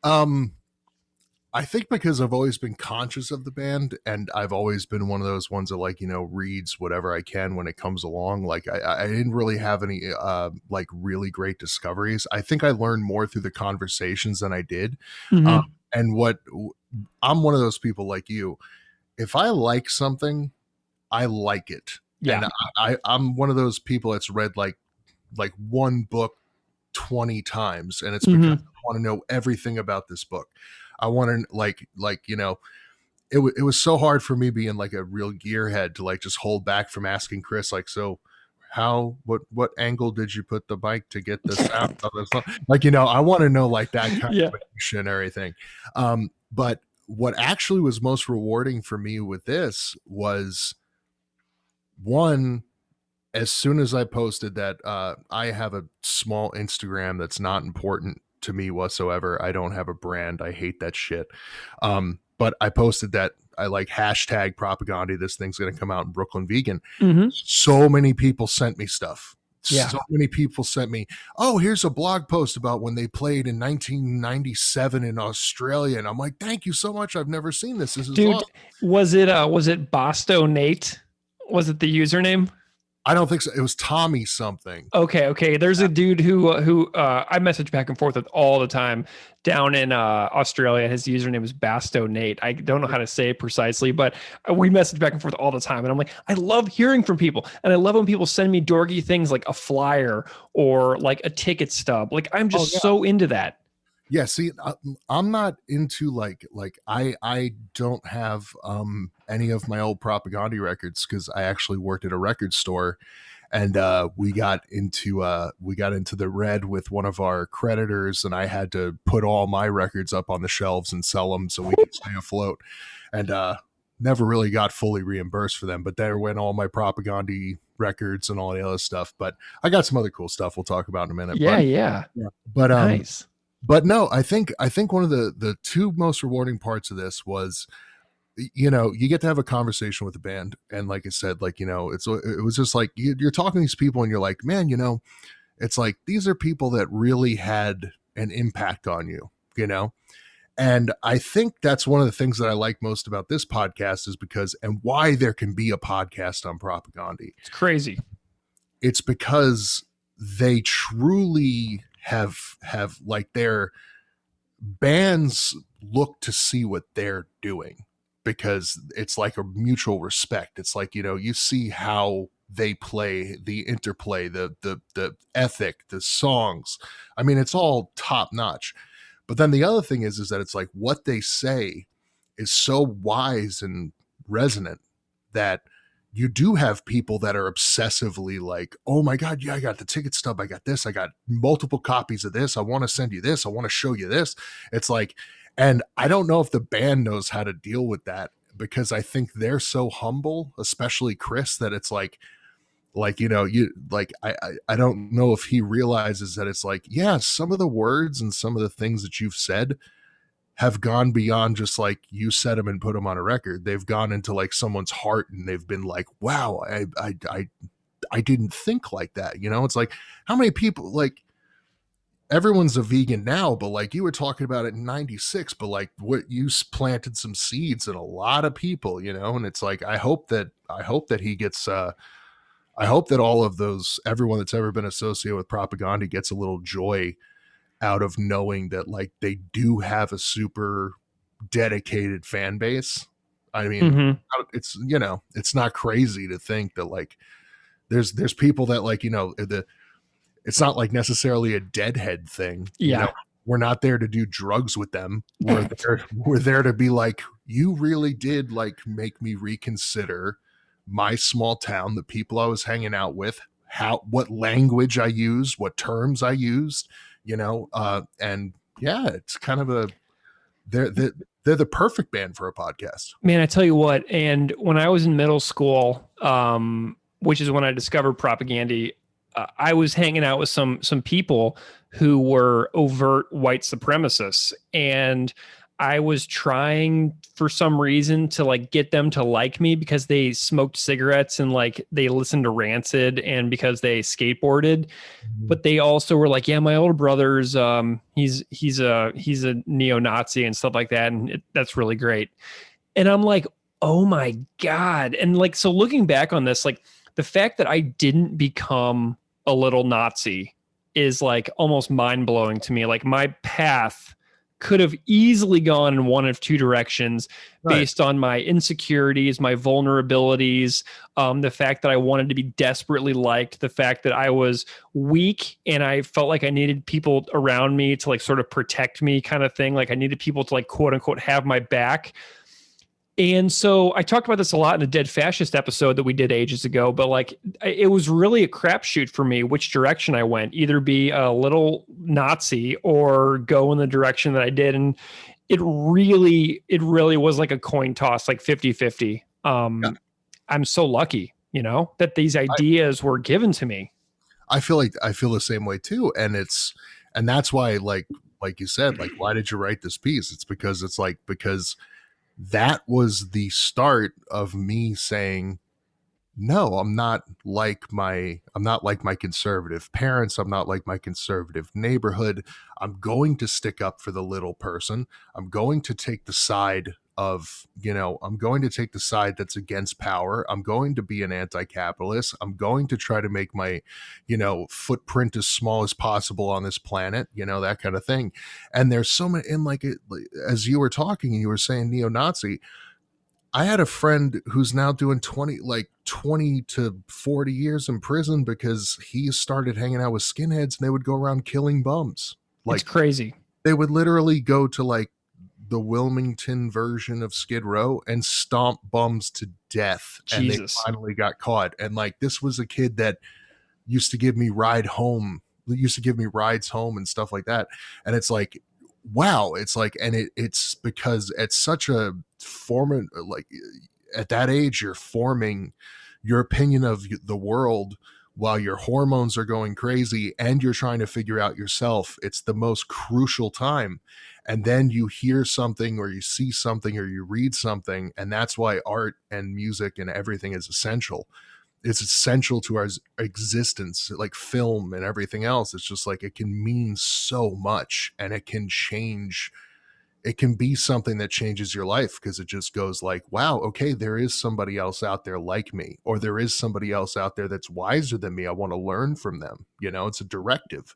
Speaker 4: I think because I've always been conscious of the band, and I've always been one of those ones that like, reads whatever I can when it comes along. Like I didn't really have any like really great discoveries. I think I learned more through the conversations than I did.
Speaker 3: Mm-hmm.
Speaker 4: And I'm one of those people like you. If I like something, I like it.
Speaker 3: Yeah.
Speaker 4: And I'm one of those people that's read like one book 20 times, and it's because I want to know everything about this book. I want to it was so hard for me being like a real gearhead to like just hold back from asking Chris, like, so what angle did you put the mic to get the sound of this? Like, I want to know like that kind of and everything. But what actually was most rewarding for me with this was one, as soon as I posted that, I have a small Instagram that's not important to me whatsoever. I don't have a brand. I hate that shit. But I posted that I like hashtag propaganda. This thing's going to come out in Brooklyn Vegan. So many people sent me stuff.
Speaker 3: Yeah.
Speaker 4: So many people sent me, oh, here's a blog post about when they played in 1997 in Australia. And I'm like, thank you so much. I've never seen this. This is awesome.
Speaker 3: Was it Bosto Nate? Was it the username?
Speaker 4: I don't think so. It was Tommy something.
Speaker 3: Okay. There's a dude who I message back and forth with all the time down in Australia. His username is Basto Nate. I don't know how to say it precisely, but we message back and forth all the time. And I'm like, I love hearing from people, and I love when people send me dorky things like a flyer or like a ticket stub. Like I'm just so into that.
Speaker 4: Yeah, see, I'm not into like I don't have any of my old propaganda records because I actually worked at a record store, and we got into the red with one of our creditors, and I had to put all my records up on the shelves and sell them so we could stay afloat, and never really got fully reimbursed for them. But there went all my propaganda records and all the other stuff. But I got some other cool stuff we'll talk about in a minute.
Speaker 3: Yeah.
Speaker 4: But
Speaker 3: nice.
Speaker 4: But no, I think one of the two most rewarding parts of this was, you get to have a conversation with the band. And like I said, like, it was just like, you're talking to these people and you're like, man, it's like, these are people that really had an impact on you, And I think that's one of the things that I like most about this podcast is because, and why there can be a podcast on propaganda.
Speaker 3: It's crazy.
Speaker 4: It's because they truly have like their bands look to see what they're doing, because it's like a mutual respect. It's like, you see how they play, the interplay, the ethic, the songs. I mean, it's all top notch. But then the other thing is that it's like what they say is so wise and resonant that you do have people that are obsessively like, oh my God, yeah, I got the ticket stub. I got this. I got multiple copies of this. I want to send you this. I want to show you this. It's like, and I don't know if the band knows how to deal with that, because I think they're so humble, especially Chris, that it's like, I don't know if he realizes that it's like, yeah, some of the words and some of the things that you've said have gone beyond just like you said them and put them on a record. They've gone into like someone's heart, and they've been like, wow, I didn't think like that. It's like, how many people, like, everyone's a vegan now, but like you were talking about it in 96, but like what you planted some seeds in a lot of people, you know, and it's like, I hope that he gets, I hope that all of those, everyone that's ever been associated with propaganda gets a little joy out of knowing that like they do have a super dedicated fan base. I mean,
Speaker 3: Mm-hmm.
Speaker 4: it's, you know, it's not crazy to think that like there's people that like, you know, it's not like necessarily a deadhead thing, you
Speaker 3: Yeah.
Speaker 4: know. We're not there to do drugs with them. We're there to be like, you really did like make me reconsider my small town, the people I was hanging out with, what language I used, what terms I used, you know. And yeah, it's kind of they're the perfect band for a podcast.
Speaker 3: Man, I tell you what, and when I was in middle school, which is when I discovered propaganda, I was hanging out with some people who were overt white supremacists, and I was trying for some reason to like get them to like me because they smoked cigarettes and like they listened to Rancid and because they skateboarded. But they also were like, yeah, my older brother's he's a neo-Nazi and stuff like that, and that's really great. And I'm like, oh my God. And like, so looking back on this, like the fact that I didn't become a little Nazi is like almost mind blowing to me. Like my path could have easily gone in one of two directions based on my insecurities, my vulnerabilities, the fact that I wanted to be desperately liked, the fact that I was weak and I felt like I needed people around me to like sort of protect me kind of thing. Like I needed people to like quote unquote have my back. And so I talked about this a lot in the Dead Fascist episode that we did ages ago, but like it was really a crapshoot for me which direction I went, either be a little Nazi or go in the direction that I did. And it really was like a coin toss, like 50-50.
Speaker 4: Yeah.
Speaker 3: I'm so lucky, you know, that these ideas were given to me.
Speaker 4: I feel the same way too. And that's why, like you said, like, why did you write this piece? It's because that was the start of me saying, no, I'm not like my conservative parents. I'm not like my conservative neighborhood. I'm going to stick up for the little person. I'm going to take the side of, you know, I'm going to take the side that's against power. I'm going to be an anti-capitalist. I'm going to try to make my, you know, footprint as small as possible on this planet, you know, that kind of thing. And there's so many, and like, as you were talking and you were saying neo-Nazi, I had a friend who's now doing 20 to 40 years in prison because he started hanging out with skinheads and they would go around killing bums. Like,
Speaker 3: it's crazy.
Speaker 4: They would literally go to like the Wilmington version of Skid Row and stomp bums to death.
Speaker 3: Jesus.
Speaker 4: And they finally got caught. And like, this was a kid that used to give me rides home and stuff like that. And it's like, wow, it's like, and it's because at such a like at that age, you're forming your opinion of the world while your hormones are going crazy and you're trying to figure out yourself. It's the most crucial time. And then you hear something or you see something or you read something. And that's why art and music and everything is essential. It's essential to our existence, like film and everything else. It's just like, it can mean so much and it can change. It can be something that changes your life because it just goes like, wow, okay, there is somebody else out there like me, or there is somebody else out there that's wiser than me. I want to learn from them. You know, it's a directive.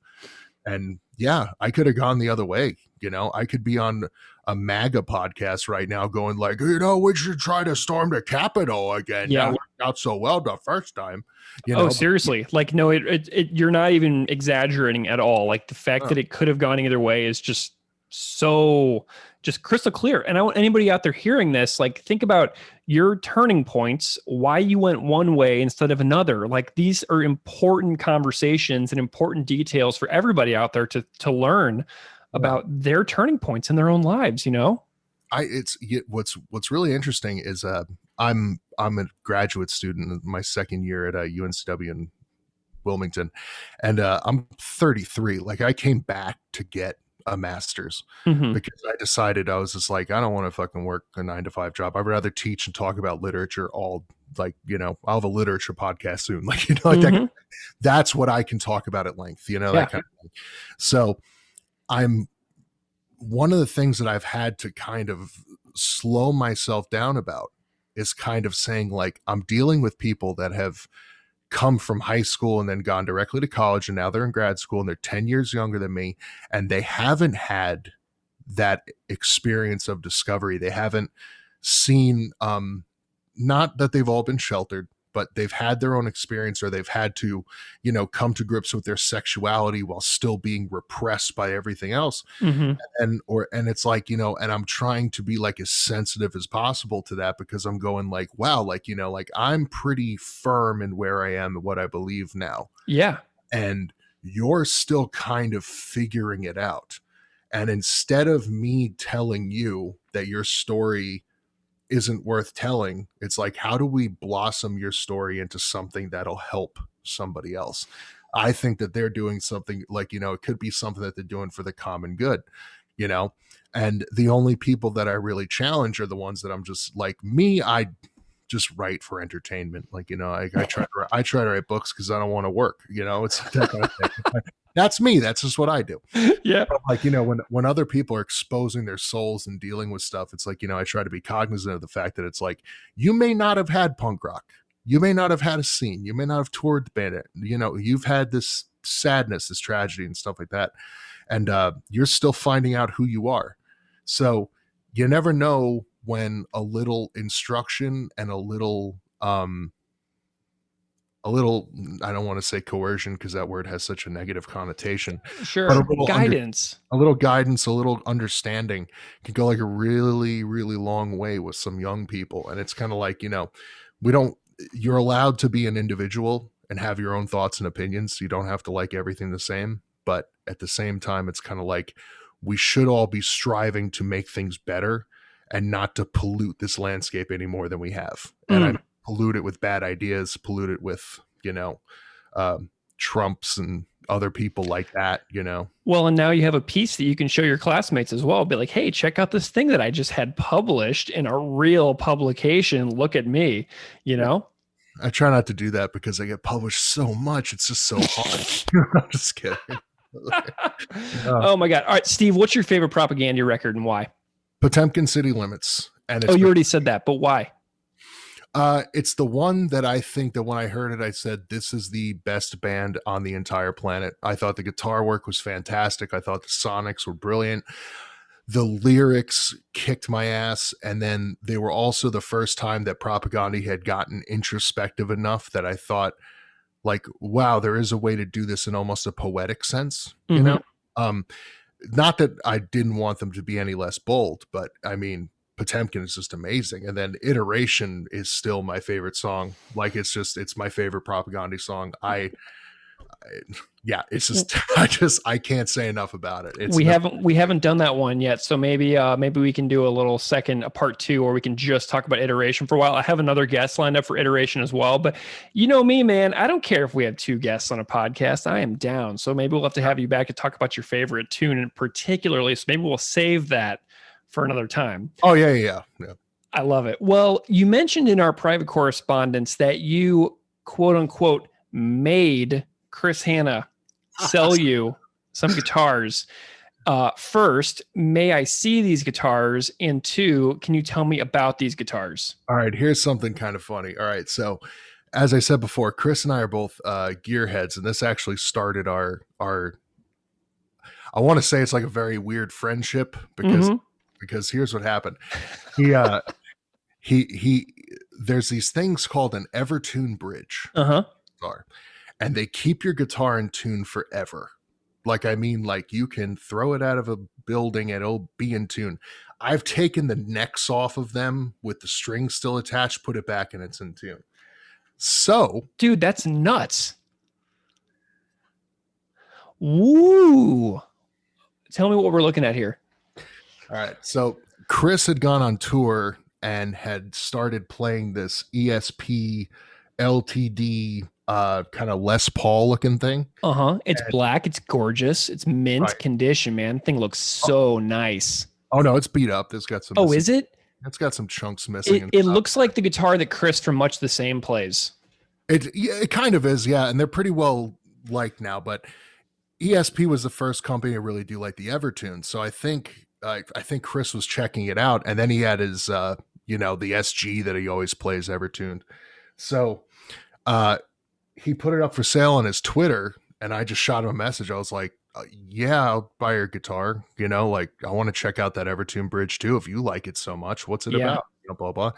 Speaker 4: And yeah, I could have gone the other way. You know, I could be on a MAGA podcast right now going like, you know, we should try to storm the Capitol again.
Speaker 3: Yeah.
Speaker 4: That worked out so well the first time. You know?
Speaker 3: Oh, seriously. Like, no, you're not even exaggerating at all. Like the fact that it could have gone either way is just so just crystal clear. And I want anybody out there hearing this, like, think about your turning points, why you went one way instead of another. Like, these are important conversations and important details for everybody out there to learn about their turning points in their own lives, you know?
Speaker 4: What's really interesting is I'm a graduate student in my second year at UNCW in Wilmington, and I'm 33. Like, I came back to get a master's
Speaker 3: Mm-hmm.
Speaker 4: because I decided I was just like, I don't want to fucking work a 9 to 5 job. I'd rather teach and talk about literature all like, I'll have a literature podcast soon. Like, like
Speaker 3: Mm-hmm.
Speaker 4: that's what I can talk about at length,
Speaker 3: Yeah.
Speaker 4: that kind of thing. So one of the things that I've had to kind of slow myself down about is kind of saying like, I'm dealing with people that have come from high school and then gone directly to college, and now they're in grad school and they're 10 years younger than me, and they haven't had that experience of discovery. They haven't seen, not that they've all been sheltered, but they've had their own experience, or they've had to, come to grips with their sexuality while still being repressed by everything else.
Speaker 3: Mm-hmm.
Speaker 4: And it's like, and I'm trying to be like as sensitive as possible to that, because I'm going like, wow, like, like I'm pretty firm in where I am and what I believe now.
Speaker 3: Yeah.
Speaker 4: And you're still kind of figuring it out. And instead of me telling you that your story isn't worth telling, it's like, how do we blossom your story into something that'll help somebody else? I think that they're doing something like, it could be something that they're doing for the common good, and the only people that I really challenge are the ones that I'm just like me. I just write for entertainment. Like, I try to write books because I don't want to work, it's that kind of thing. That's me. That's just what I do.
Speaker 3: Yeah.
Speaker 4: But like, when other people are exposing their souls and dealing with stuff, it's like, I try to be cognizant of the fact that it's like, you may not have had punk rock. You may not have had a scene. You may not have toured the band. You've had this sadness, this tragedy and stuff like that. And you're still finding out who you are. So you never know when a little instruction and a little, I don't want to say coercion because that word has such a negative connotation.
Speaker 3: Sure.
Speaker 4: But a little
Speaker 3: guidance,
Speaker 4: a little guidance, a little understanding can go like a really, really long way with some young people. And it's kind of like, you're allowed to be an individual and have your own thoughts and opinions. You don't have to like everything the same. But at the same time, it's kind of like we should all be striving to make things better and not to pollute this landscape any more than we have. And I pollute it with bad ideas, pollute it with, Trumps and other people like that,
Speaker 3: Well, and now you have a piece that you can show your classmates as well. Be like, hey, check out this thing that I just had published in a real publication. Look at me,
Speaker 4: I try not to do that because I get published so much. It's just so hard. I'm just kidding.
Speaker 3: Oh my God. All right, Steve, what's your favorite propaganda record and why?
Speaker 4: Potemkin City Limits. And
Speaker 3: you already said that, but why?
Speaker 4: It's the one that I think that when I heard it, I said, this is the best band on the entire planet. I thought the guitar work was fantastic. I thought the sonics were brilliant. The lyrics kicked my ass. And then they were also the first time that Propaganda had gotten introspective enough that I thought, like, wow, there is a way to do this in almost a poetic sense, not that I didn't want them to be any less bold, but I mean, Potemkin is just amazing. And then Iteration is still my favorite song. Like, it's my favorite Propaganda song. It's just, I can't say enough about it.
Speaker 3: We haven't done that one yet. So maybe we can do a part 2, or we can just talk about Iteration for a while. I have another guest lined up for Iteration as well, but you know me, man, I don't care if we have 2 guests on a podcast. I am down. So maybe we'll have to have you back and talk about your favorite tune and particularly. So maybe we'll save that for another time.
Speaker 4: Oh yeah.
Speaker 3: I love it. Well, you mentioned in our private correspondence that you quote unquote made Chris Hanna sell you some guitars. First, may I see these guitars? And 2, can you tell me about these guitars?
Speaker 4: All right, here's something kind of funny. All right, so as I said before, Chris and I are both gearheads, and this actually started our I want to say it's like a very weird friendship because here's what happened. He there's these things called an Evertune bridge. Guitar, and they keep your guitar in tune forever. Like, I mean, like you can throw it out of a building and it'll be in tune. I've taken the necks off of them with the string still attached, put it back, and it's in tune. So,
Speaker 3: dude, that's nuts. Woo. Tell me what we're looking at here.
Speaker 4: All right. So Chris had gone on tour and had started playing this ESP LTD kind of Les Paul looking thing.
Speaker 3: Uh-huh. It's
Speaker 4: And,
Speaker 3: black. It's gorgeous. It's mint
Speaker 4: right.
Speaker 3: condition, man. Thing looks so nice.
Speaker 4: Oh no, it's beat up. It's got some
Speaker 3: Oh,
Speaker 4: missing.
Speaker 3: is it?
Speaker 4: It's got some chunks missing and
Speaker 3: It
Speaker 4: stuff.
Speaker 3: looks like the guitar that Chris from Much the Same plays.
Speaker 4: It kind of is, yeah, and they're pretty well liked now. But ESP was the first company to really do like the Evertune, so I think Chris was checking it out, and then he had his the SG that he always plays Evertune. So he put it up for sale on his Twitter, and I just shot him a message. I was like, yeah, I'll buy your guitar. Like I want to check out that Evertune bridge too. If you like it so much, what's it about? Blah, blah.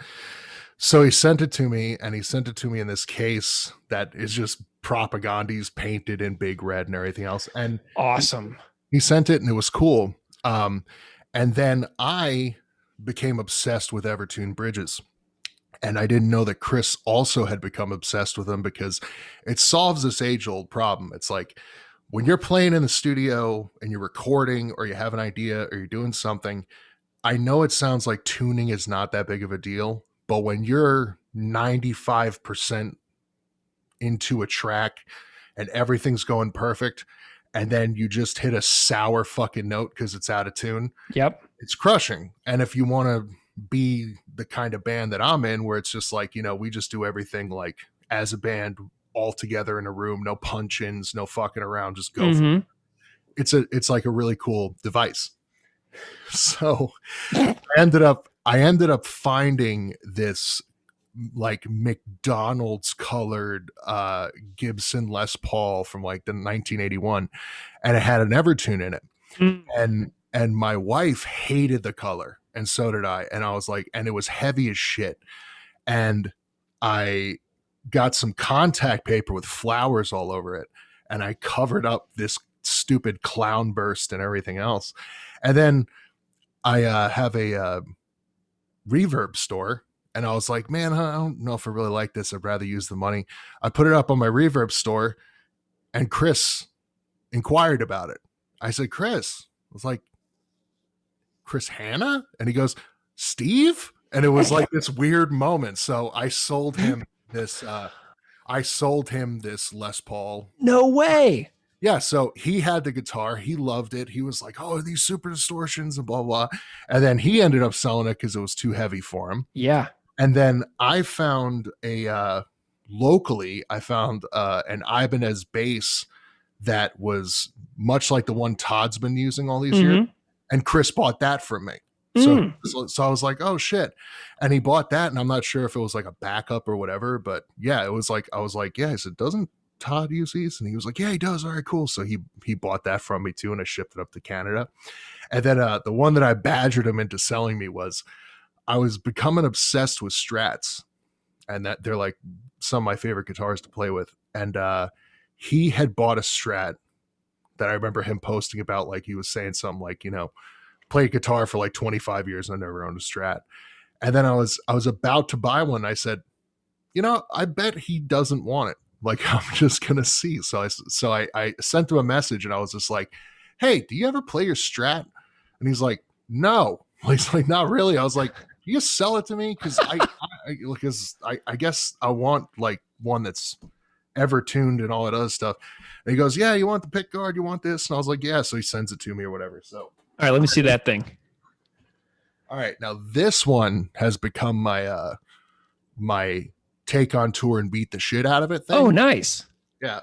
Speaker 4: So he sent it to me, and he sent it to me in this case that is just Propagandi's painted in big red and everything else. And
Speaker 3: awesome.
Speaker 4: He sent it, and it was cool. And then I became obsessed with Evertune bridges. And I didn't know that Chris also had become obsessed with them, because it solves this age-old problem. It's like when you're playing in the studio and you're recording, or you have an idea, or you're doing something, I know it sounds like tuning is not that big of a deal, but when you're 95% into a track and everything's going perfect, and then you just hit a sour fucking note because it's out of tune,
Speaker 3: yep,
Speaker 4: it's crushing. And if you want to be the kind of band that I'm in, where it's just like, we just do everything like as a band all together in a room, no punch-ins, no fucking around, just go for it. It's like a really cool device. So I ended up finding this like McDonald's colored Gibson Les Paul from like the 1981, and it had an Evertune in it. And my wife hated the color, and so did I. And I was like, and it was heavy as shit. And I got some contact paper with flowers all over it, and I covered up this stupid clown burst and everything else. And then I have a reverb store, and I was like, man, I don't know if I really like this. I'd rather use the money. I put it up on my reverb store, and Chris inquired about it. I said, Chris. I was like, Chris Hanna? And he goes, Steve? And it was like this weird moment. So I sold him this Les Paul.
Speaker 3: No way.
Speaker 4: Yeah, so he had the guitar. He loved it. He was like, oh, these super distortions and blah, blah. And then he ended up selling it because it was too heavy for him.
Speaker 3: Yeah.
Speaker 4: And then I found locally an Ibanez bass that was much like the one Todd's been using all these years. And Chris bought that from me. So I was like, oh shit. And he bought that, and I'm not sure if it was like a backup or whatever, but yeah, it was like, I was like, yeah, I said, doesn't Todd use these? And he was like, yeah, he does. All right, cool. So he bought that from me too, and I shipped it up to Canada. And then the one that I badgered him into selling me was, I was becoming obsessed with Strats, and that they're like some of my favorite guitars to play with. And he had bought a Strat that I remember him posting about, like he was saying something like, played guitar for like 25 years and I never owned a Strat. And then I was about to buy one. I said, I bet he doesn't want it. Like, I'm just going to see. So I sent him a message, and I was just like, hey, do you ever play your Strat? And he's like, no. He's like, not really. I was like, you just sell it to me? Cause I guess I want like one that's ever tuned and all that other stuff. And he goes, yeah, you want the pick guard? You want this? And I was like, yeah. So he sends it to me or whatever. So,
Speaker 3: all right, let me see that thing.
Speaker 4: All right. Now this one has become my, my take on tour and beat the shit out of it thing.
Speaker 3: Oh, nice.
Speaker 4: Yeah.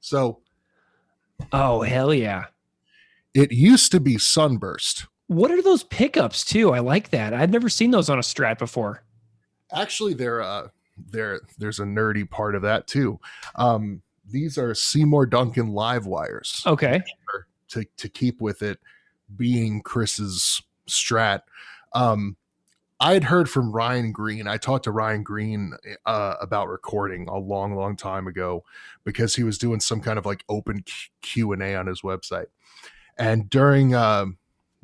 Speaker 4: So.
Speaker 3: Oh, hell yeah.
Speaker 4: It used to be Sunburst.
Speaker 3: What are those pickups too? I like that. I've never seen those on a Strat before.
Speaker 4: Actually, there's a nerdy part of that too. These are Seymour Duncan live wires.
Speaker 3: Okay.
Speaker 4: To keep with it being Chris's Strat. I had heard from Ryan Green. I talked to Ryan Green about recording a long, long time ago, because he was doing some kind of like open Q&A on his website. And during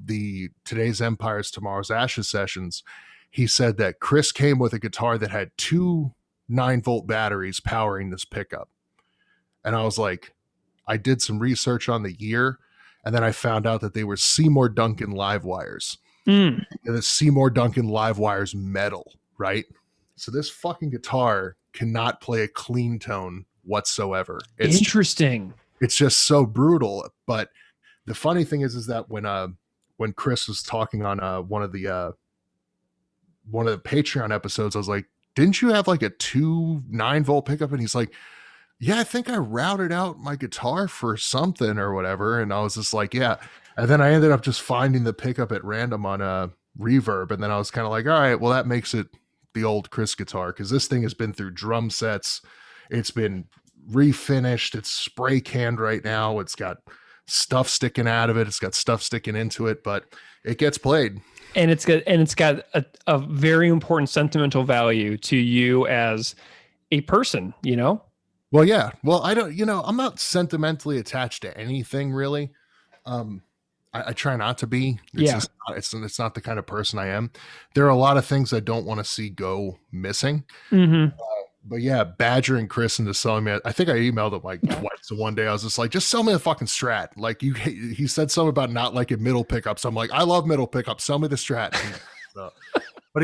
Speaker 4: the Today's Empires, Tomorrow's Ashes sessions, he said that Chris came with a guitar that had two 9-volt batteries powering this pickup. And I was like, I did some research on the year, and then I found out that they were Seymour Duncan live wires. And the Seymour Duncan live wires metal, right? So this fucking guitar cannot play a clean tone whatsoever.
Speaker 3: Interesting.
Speaker 4: It's just so brutal. But the funny thing is that when Chris was talking on one of the Patreon episodes, I was like, didn't you have like a 2 9-volt pickup? And he's like, yeah, I think I routed out my guitar for something or whatever. And I was just like, yeah. And then I ended up just finding the pickup at random on Reverb. And then I was kind of like, all right, well, that makes it the old Chris guitar, because this thing has been through drum sets. It's been refinished. It's spray canned right now. It's got stuff sticking out of it. It's got stuff sticking into it, but it gets played.
Speaker 3: And it's got a very important sentimental value to you as a person, you know?
Speaker 4: Well, yeah. Well, I'm not sentimentally attached to anything really. I try not to be. It's not the kind of person I am. There are a lot of things I don't want to see go missing.
Speaker 3: Mm-hmm.
Speaker 4: But yeah, badgering Chris into selling me. I think I emailed him like twice. So one day I was just like, just sell me the fucking Strat. Like he said something about not liking middle pickups. I'm like, I love middle pickups. Sell me the Strat. But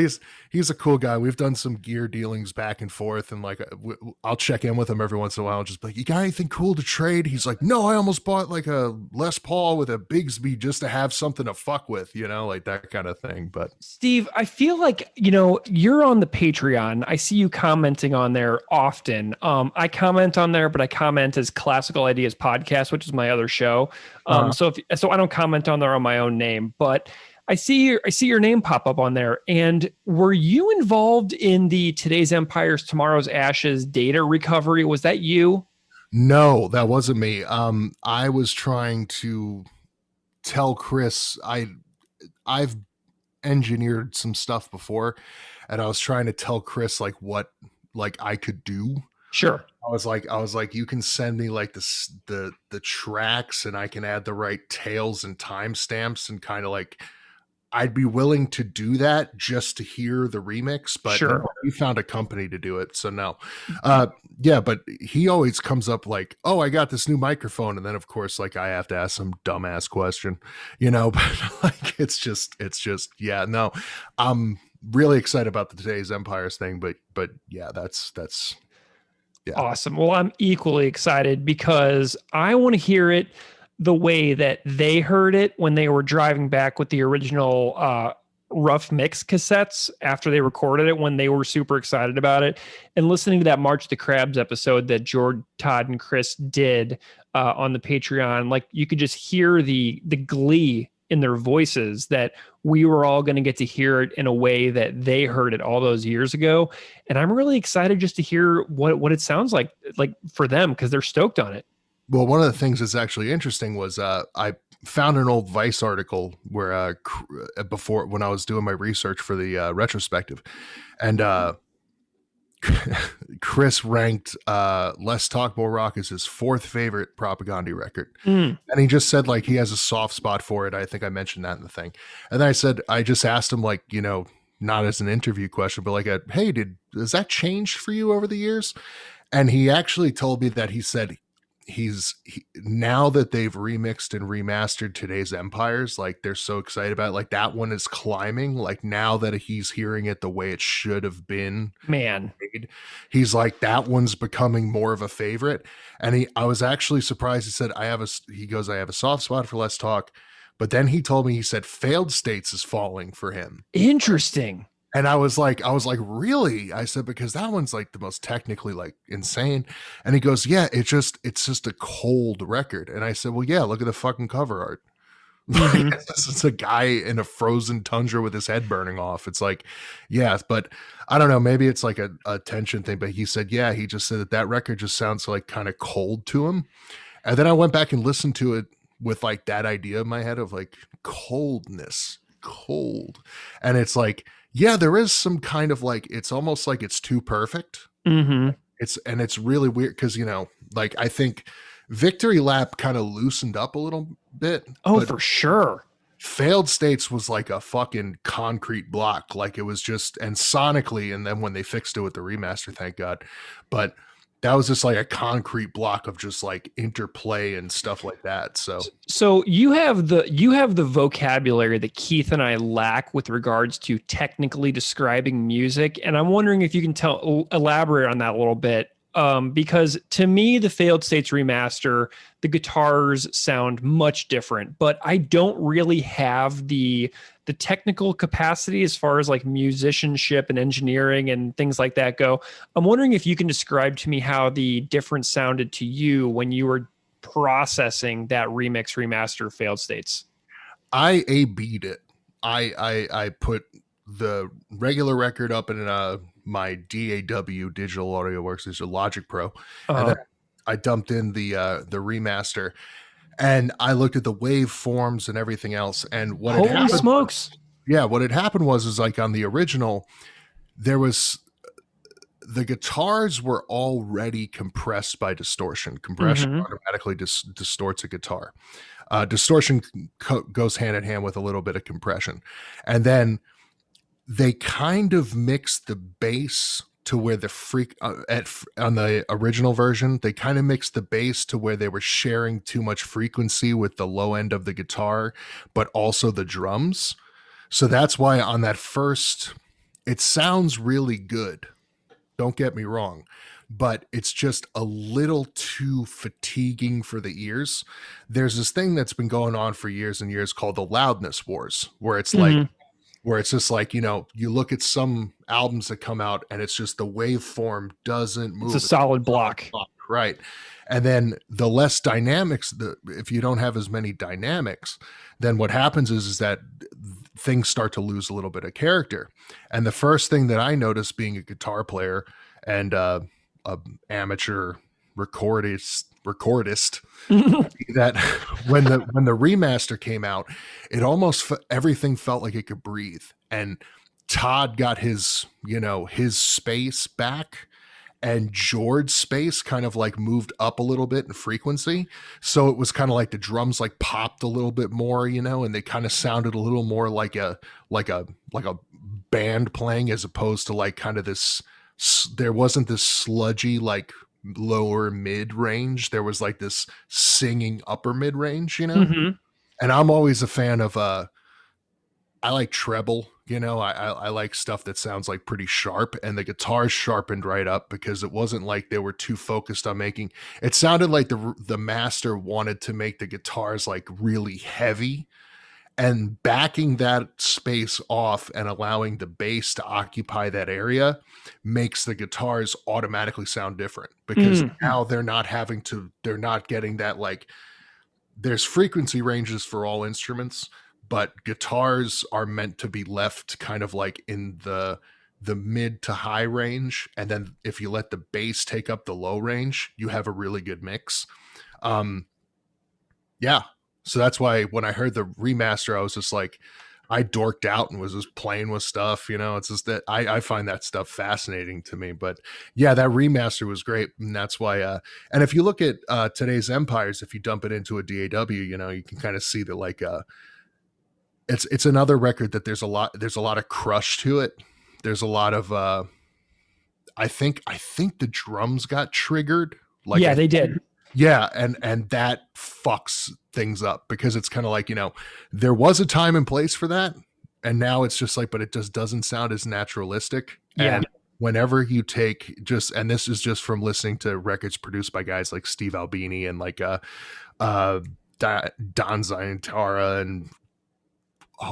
Speaker 4: he's a cool guy. We've done some gear dealings back and forth, and like I'll check in with him every once in a while and just be like, you got anything cool to trade? He's like, no, I almost bought like a Les Paul with a Bigsby just to have something to fuck with, like that kind of thing. But
Speaker 3: Steve, I feel like, you're on the Patreon. I see you commenting on there often. I comment on there, but I comment as Classical Ideas Podcast, which is my other show. So I don't comment on there on my own name, but I see your name pop up on there. And were you involved in the Today's Empires, Tomorrow's Ashes data recovery? Was that you?
Speaker 4: No, that wasn't me. I was trying to tell Chris, I've engineered some stuff before, and I was trying to tell Chris like what like I could do.
Speaker 3: Sure.
Speaker 4: I was like, you can send me like the tracks, and I can add the right tails and timestamps, and kind of like I'd be willing to do that just to hear the remix, but
Speaker 3: sure.
Speaker 4: We found a company to do it. So no, yeah, but he always comes up like, oh, I got this new microphone. And then of course, like I have to ask some dumbass question, but like, it's just, yeah, no, I'm really excited about the Today's Empires thing, but yeah, that's yeah.
Speaker 3: Awesome. Well, I'm equally excited because I want to hear it the way that they heard it when they were driving back with the original rough mix cassettes after they recorded it, when they were super excited about it, and listening to that March the Crabs episode that Jord, Todd, and Chris did on the Patreon. Like you could just hear the glee in their voices that we were all going to get to hear it in a way that they heard it all those years ago. And I'm really excited just to hear what it sounds like for them, because they're stoked on it.
Speaker 4: Well, one of the things that's actually interesting was I found an old Vice article where before when I was doing my research for the retrospective, and Chris ranked Less Talk More Rock as his 4th favorite Propaganda record. And he just said like he has a soft spot for it. I think I mentioned that in the thing. And then I just asked him like, not as an interview question, but like hey, does that change for you over the years? And he actually told me that he said now that they've remixed and remastered Today's Empires, like they're so excited about it, like that one is climbing, like now that he's hearing it the way it should have been,
Speaker 3: man,
Speaker 4: he's like that one's becoming more of a favorite. And I was actually surprised. He said I have a soft spot for Let's Talk, but then he told me, he said Failed States is falling for him.
Speaker 3: Interesting.
Speaker 4: And I was like, really? I said, because that one's like the most technically like insane. And he goes, yeah, it's just a cold record. And I said, well, yeah, look at the fucking cover art. Mm-hmm. It's a guy in a frozen tundra with his head burning off. It's like, yeah, but I don't know, maybe it's like a tension thing. But he said, yeah, he just said that record just sounds like kind of cold to him. And then I went back and listened to it with like that idea in my head of like coldness, cold. And it's like, yeah, there is some kind of like, it's almost like it's too perfect.
Speaker 3: Mm-hmm.
Speaker 4: It's really weird because, like I think Victory Lap kind of loosened up a little bit.
Speaker 3: Oh, for sure.
Speaker 4: Failed States was like a fucking concrete block. Like it was just, and sonically, and then when they fixed it with the remaster, thank God. But that was just like a concrete block of just like interplay and stuff like that. So
Speaker 3: you have the vocabulary that Keith and I lack with regards to technically describing music. And I'm wondering if you can elaborate on that a little bit. because to me, the Failed States remaster, the guitars sound much different, but I don't really have the technical capacity as far as like musicianship and engineering and things like that go. I'm wondering if you can describe to me how the difference sounded to you when you were processing that remix remaster Failed States.
Speaker 4: I A-B'd it. I put the regular record up in my DAW, Digital Audio Works, is a Logic Pro, and then I dumped in the remaster, and I looked at the waveforms and everything else. And what
Speaker 3: Holy
Speaker 4: had happened,
Speaker 3: smokes!
Speaker 4: what had happened was like on the original, there was the guitars were already compressed by distortion. Compression automatically distorts a guitar. Distortion goes hand in hand with a little bit of compression, and then they kind of mixed the bass to where the on the original version, they kind of mixed the bass to where they were sharing too much frequency with the low end of the guitar, but also the drums. So that's why on that first, it sounds really good. Don't get me wrong, but it's just a little too fatiguing for the ears. There's this thing that's been going on for years and years called the loudness wars, where it's like, where it's just like, you know, you look at some albums that come out and it's just the waveform doesn't move.
Speaker 3: It's a solid block.
Speaker 4: Right. And then the less dynamics, if you don't have as many dynamics, then what happens is that things start to lose a little bit of character. And the first thing that I noticed being a guitar player and a amateur recordist that when the remaster came out, it almost everything felt like it could breathe. And Todd got his space back, and Jord's space kind of like moved up a little bit in frequency. So it was kind of like the drums like popped a little bit more, and they kind of sounded a little more like a band playing, as opposed to like kind of this, there wasn't this sludgy like lower mid range. There was like this singing upper mid range, and I'm always a fan of I like treble, I like stuff that sounds like pretty sharp, and the guitars sharpened right up because it wasn't like they were too focused on making it. Sounded like the master wanted to make the guitars like really heavy, and backing that space off and allowing the bass to occupy that area makes the guitars automatically sound different, because now they're not getting that, like, there's frequency ranges for all instruments, but guitars are meant to be left kind of like in the mid to high range. And then if you let the bass take up the low range, you have a really good mix. Yeah. So that's why when I heard the remaster, I was just like, I dorked out and was just playing with stuff. It's just that I find that stuff fascinating to me. But yeah, that remaster was great. And that's why, and if you look at today's Empires, if you dump it into a DAW, you can kind of see that, like, it's another record that there's a lot of crush to it. There's a lot of, I think the drums got triggered. Like,
Speaker 3: yeah, they did.
Speaker 4: Yeah, and that fucks things up, because it's kind of like, there was a time and place for that, and now it's just like, but it just doesn't sound as naturalistic.
Speaker 3: Yeah.
Speaker 4: And whenever you take and this is just from listening to records produced by guys like Steve Albini and like Don Zientara and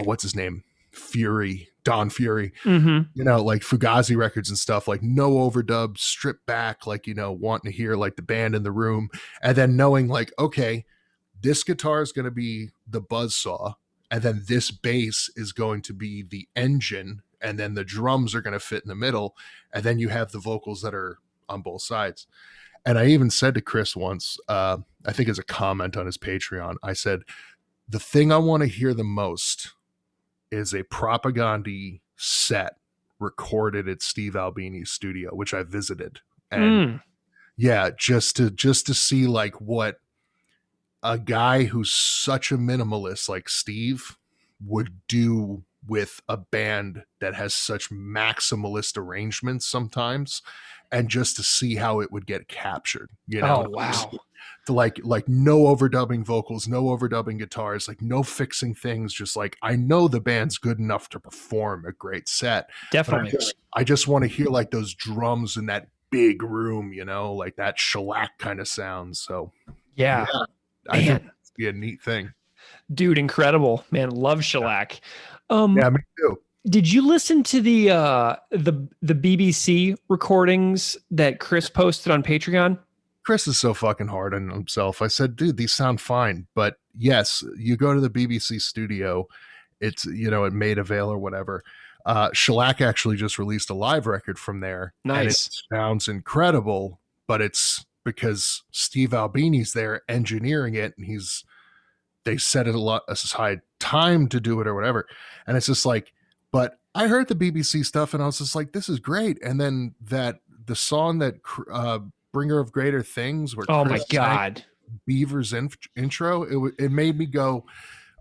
Speaker 4: what's his name? Don Fury, like Fugazi records and stuff, like no overdub, stripped back, like, wanting to hear like the band in the room, and then knowing like, okay, this guitar is going to be the buzzsaw, and then this bass is going to be the engine, and then the drums are going to fit in the middle, and then you have the vocals that are on both sides. And I even said to Chris once, I think as a comment on his Patreon, I said, the thing I want to hear the most is a Propaganda set recorded at Steve Albini's studio, which I visited. And yeah, just to see like what a guy who's such a minimalist like Steve would do with a band that has such maximalist arrangements sometimes, and just to see how it would get captured,
Speaker 3: Oh, wow.
Speaker 4: To like no overdubbing vocals, no overdubbing guitars, like no fixing things. Just like, I know the band's good enough to perform a great set.
Speaker 3: Definitely.
Speaker 4: I just want to hear like those drums and that big room, you know, like that shellac kind of sound. So
Speaker 3: Yeah,
Speaker 4: I think
Speaker 3: man,
Speaker 4: it'd be a neat thing.
Speaker 3: dude, incredible, man. Love shellac.
Speaker 4: Yeah, me too.
Speaker 3: Did you listen to the BBC recordings that Chris posted on Patreon?
Speaker 4: Chris is so fucking hard on himself. I said, dude, these sound fine. But yes, you go to the BBC studio, it's, you know, at Maida Vale or whatever. Shellac actually just released a live record from there. And it
Speaker 3: Nice.
Speaker 4: sounds incredible, but it's because Steve Albini's there engineering it, and they set it a lot aside time to do it or whatever. And it's just like, but I heard the BBC stuff and I was just like, this is great. And then the song that Bringer of Greater Things, where
Speaker 3: Oh
Speaker 4: Chris
Speaker 3: my God.
Speaker 4: Beaver's intro, it made me go,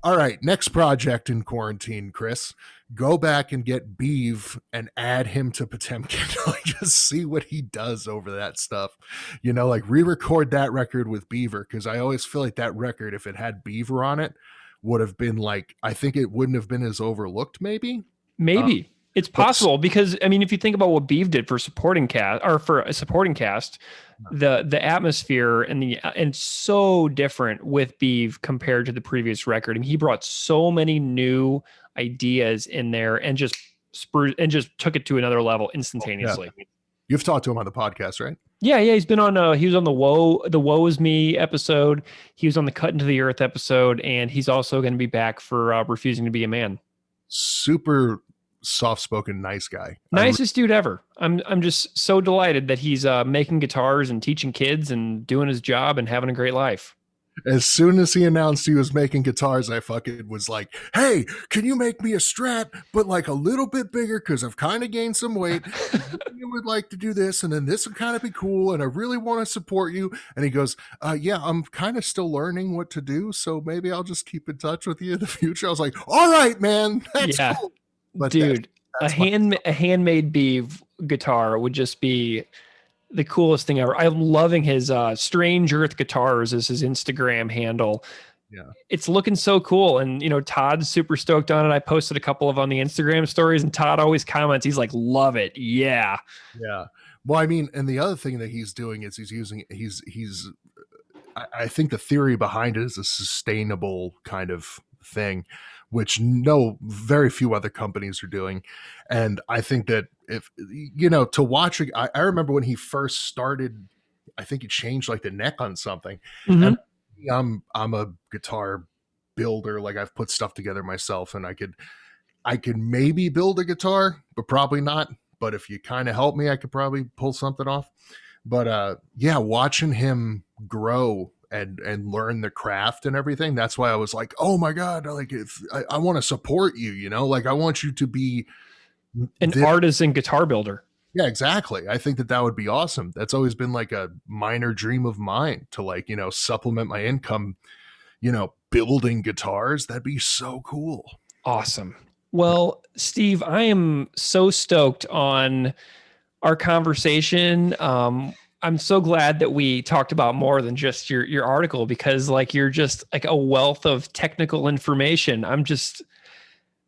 Speaker 4: all right, next project in quarantine, Chris, go back and get Beav and add him to Potemkin. Like, just see what he does over that stuff. You know, like re-record that record with Beaver, because I always feel like that record, if it had Beaver on it, would have been like, I think it wouldn't have been as overlooked, maybe.
Speaker 3: Maybe. It's possible because I mean, if you think about what Beav did for supporting cast or for a supporting cast, the atmosphere and so different with Beav compared to the previous record. And he brought so many new ideas in there and just took it to another level instantaneously.
Speaker 4: Yeah. You've talked to him on the podcast, right?
Speaker 3: Yeah, he's been on he was on the Woe Is Me episode. He was on the Cut Into the Earth episode, and he's also going to be back for Refusing to Be a Man.
Speaker 4: Super soft-spoken, nice guy.
Speaker 3: Nicest dude ever. I'm just so delighted that he's making guitars and teaching kids and doing his job and having a great life.
Speaker 4: As soon as he announced he was making guitars, I fucking was like, hey, can you make me a Strat, but like a little bit bigger, because I've kind of gained some weight. You would like to do this, and then this would kind of be cool, and I really want to support you. And he goes, yeah, I'm kind of still learning what to do, so maybe I'll just keep in touch with you in the future. I was like, all right, man, that's cool. But
Speaker 3: dude, that's a handmade Beav guitar would just be the coolest thing ever. I'm loving his Strange Earth Guitars as his Instagram handle.
Speaker 4: Yeah,
Speaker 3: it's looking so cool. And you know, Todd's super stoked on it. I posted a couple of on the Instagram stories, and Todd always comments, he's like, love it. Yeah.
Speaker 4: Well, I mean, and the other thing that he's doing is I think the theory behind it is a sustainable kind of thing, which very few other companies are doing. And I think that if, you know, to watch it, I remember when he first started, I think he changed like the neck on something.
Speaker 3: Mm-hmm.
Speaker 4: And I'm a guitar builder. Like, I've put stuff together myself, and I could maybe build a guitar, but probably not. But if you kind of help me, I could probably pull something off. But yeah, watching him grow and learn the craft and everything, that's why I was like, oh my God, like, if I want to support you, you know, like I want you to be
Speaker 3: an artisan guitar builder.
Speaker 4: Yeah, exactly. I think that would be awesome. That's always been like a minor dream of mine, to, like, you know, supplement my income, you know, building guitars. That'd be so cool.
Speaker 3: Awesome. Well, Steve, I am so stoked on our conversation. I'm so glad that we talked about more than just your article, because like, you're just like a wealth of technical information. I'm just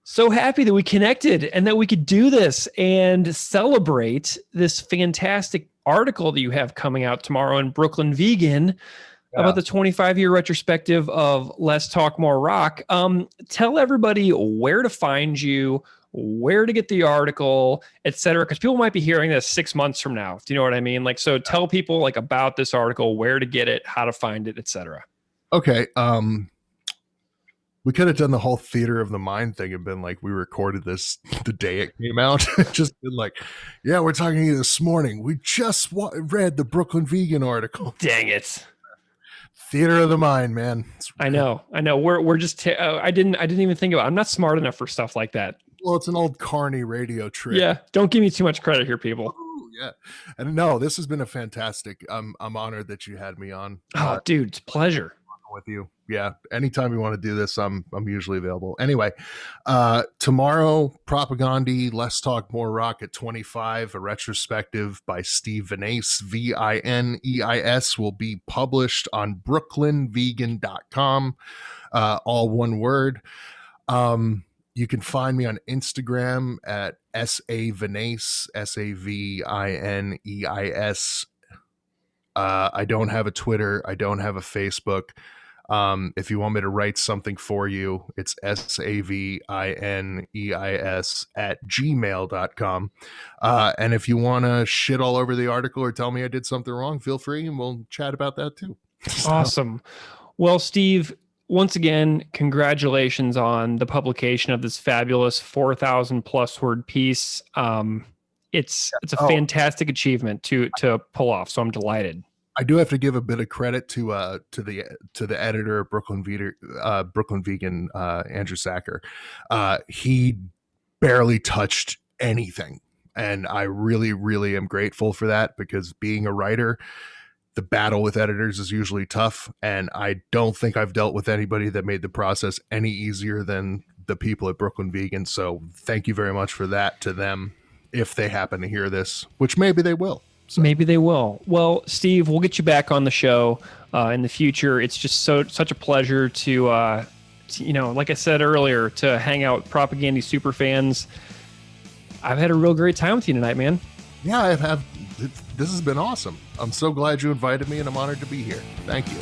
Speaker 3: so happy that we connected and that we could do this and celebrate this fantastic article that you have coming out tomorrow in Brooklyn Vegan about the 25-year retrospective of Less Talk More Rock. Tell everybody where to find you, where to get the article, etc., because people might be hearing this 6 months from now. Do you know what I mean? Like, so tell people like about this article, where to get it, how to find it, etc.
Speaker 4: Okay. We could have done the whole theater of the mind thing and been like, we recorded this the day it came out. Just been like, yeah, we're talking to you this morning. We just read the Brooklyn Vegan article.
Speaker 3: Dang it.
Speaker 4: Theater of the mind, man.
Speaker 3: I know. We're just, I didn't even think about it. I'm not smart enough for stuff like that.
Speaker 4: Well, it's an old Carney radio trick.
Speaker 3: Yeah. Don't give me too much credit here, people.
Speaker 4: Ooh, yeah. And no, this has been a fantastic, I'm honored that you had me on.
Speaker 3: Oh, dude, it's a pleasure.
Speaker 4: With you. Yeah. Anytime you want to do this, I'm usually available. Anyway, tomorrow, Propaganda, Less Talk More Rock at 25, a retrospective by Steve Vineis, Vineis, will be published on brooklynvegan.com. All one word. You can find me on Instagram at Vineis, Savineis. I don't have a Twitter. I don't have a Facebook. If you want me to write something for you, it's Savineis at gmail.com. And if you want to shit all over the article or tell me I did something wrong, feel free and we'll chat about that too.
Speaker 3: Awesome. Well, Steve, once again, congratulations on the publication of this fabulous 4,000 plus word piece. It's a fantastic achievement to pull off. So I'm delighted.
Speaker 4: I do have to give a bit of credit to the editor of Brooklyn Vegan, Andrew Sacker. He barely touched anything, and I really, really am grateful for that, because being a writer, the battle with editors is usually tough, and I don't think I've dealt with anybody that made the process any easier than the people at Brooklyn Vegan. So thank you very much for that to them, if they happen to hear this, which maybe they will. So.
Speaker 3: Maybe they will. Well, Steve, we'll get you back on the show in the future. It's just such a pleasure to like I said earlier, to hang out with Propagandy super fans. I've had a real great time with you tonight, man.
Speaker 4: Yeah, I have. This has been awesome. I'm so glad you invited me, and I'm honored to be here. Thank you.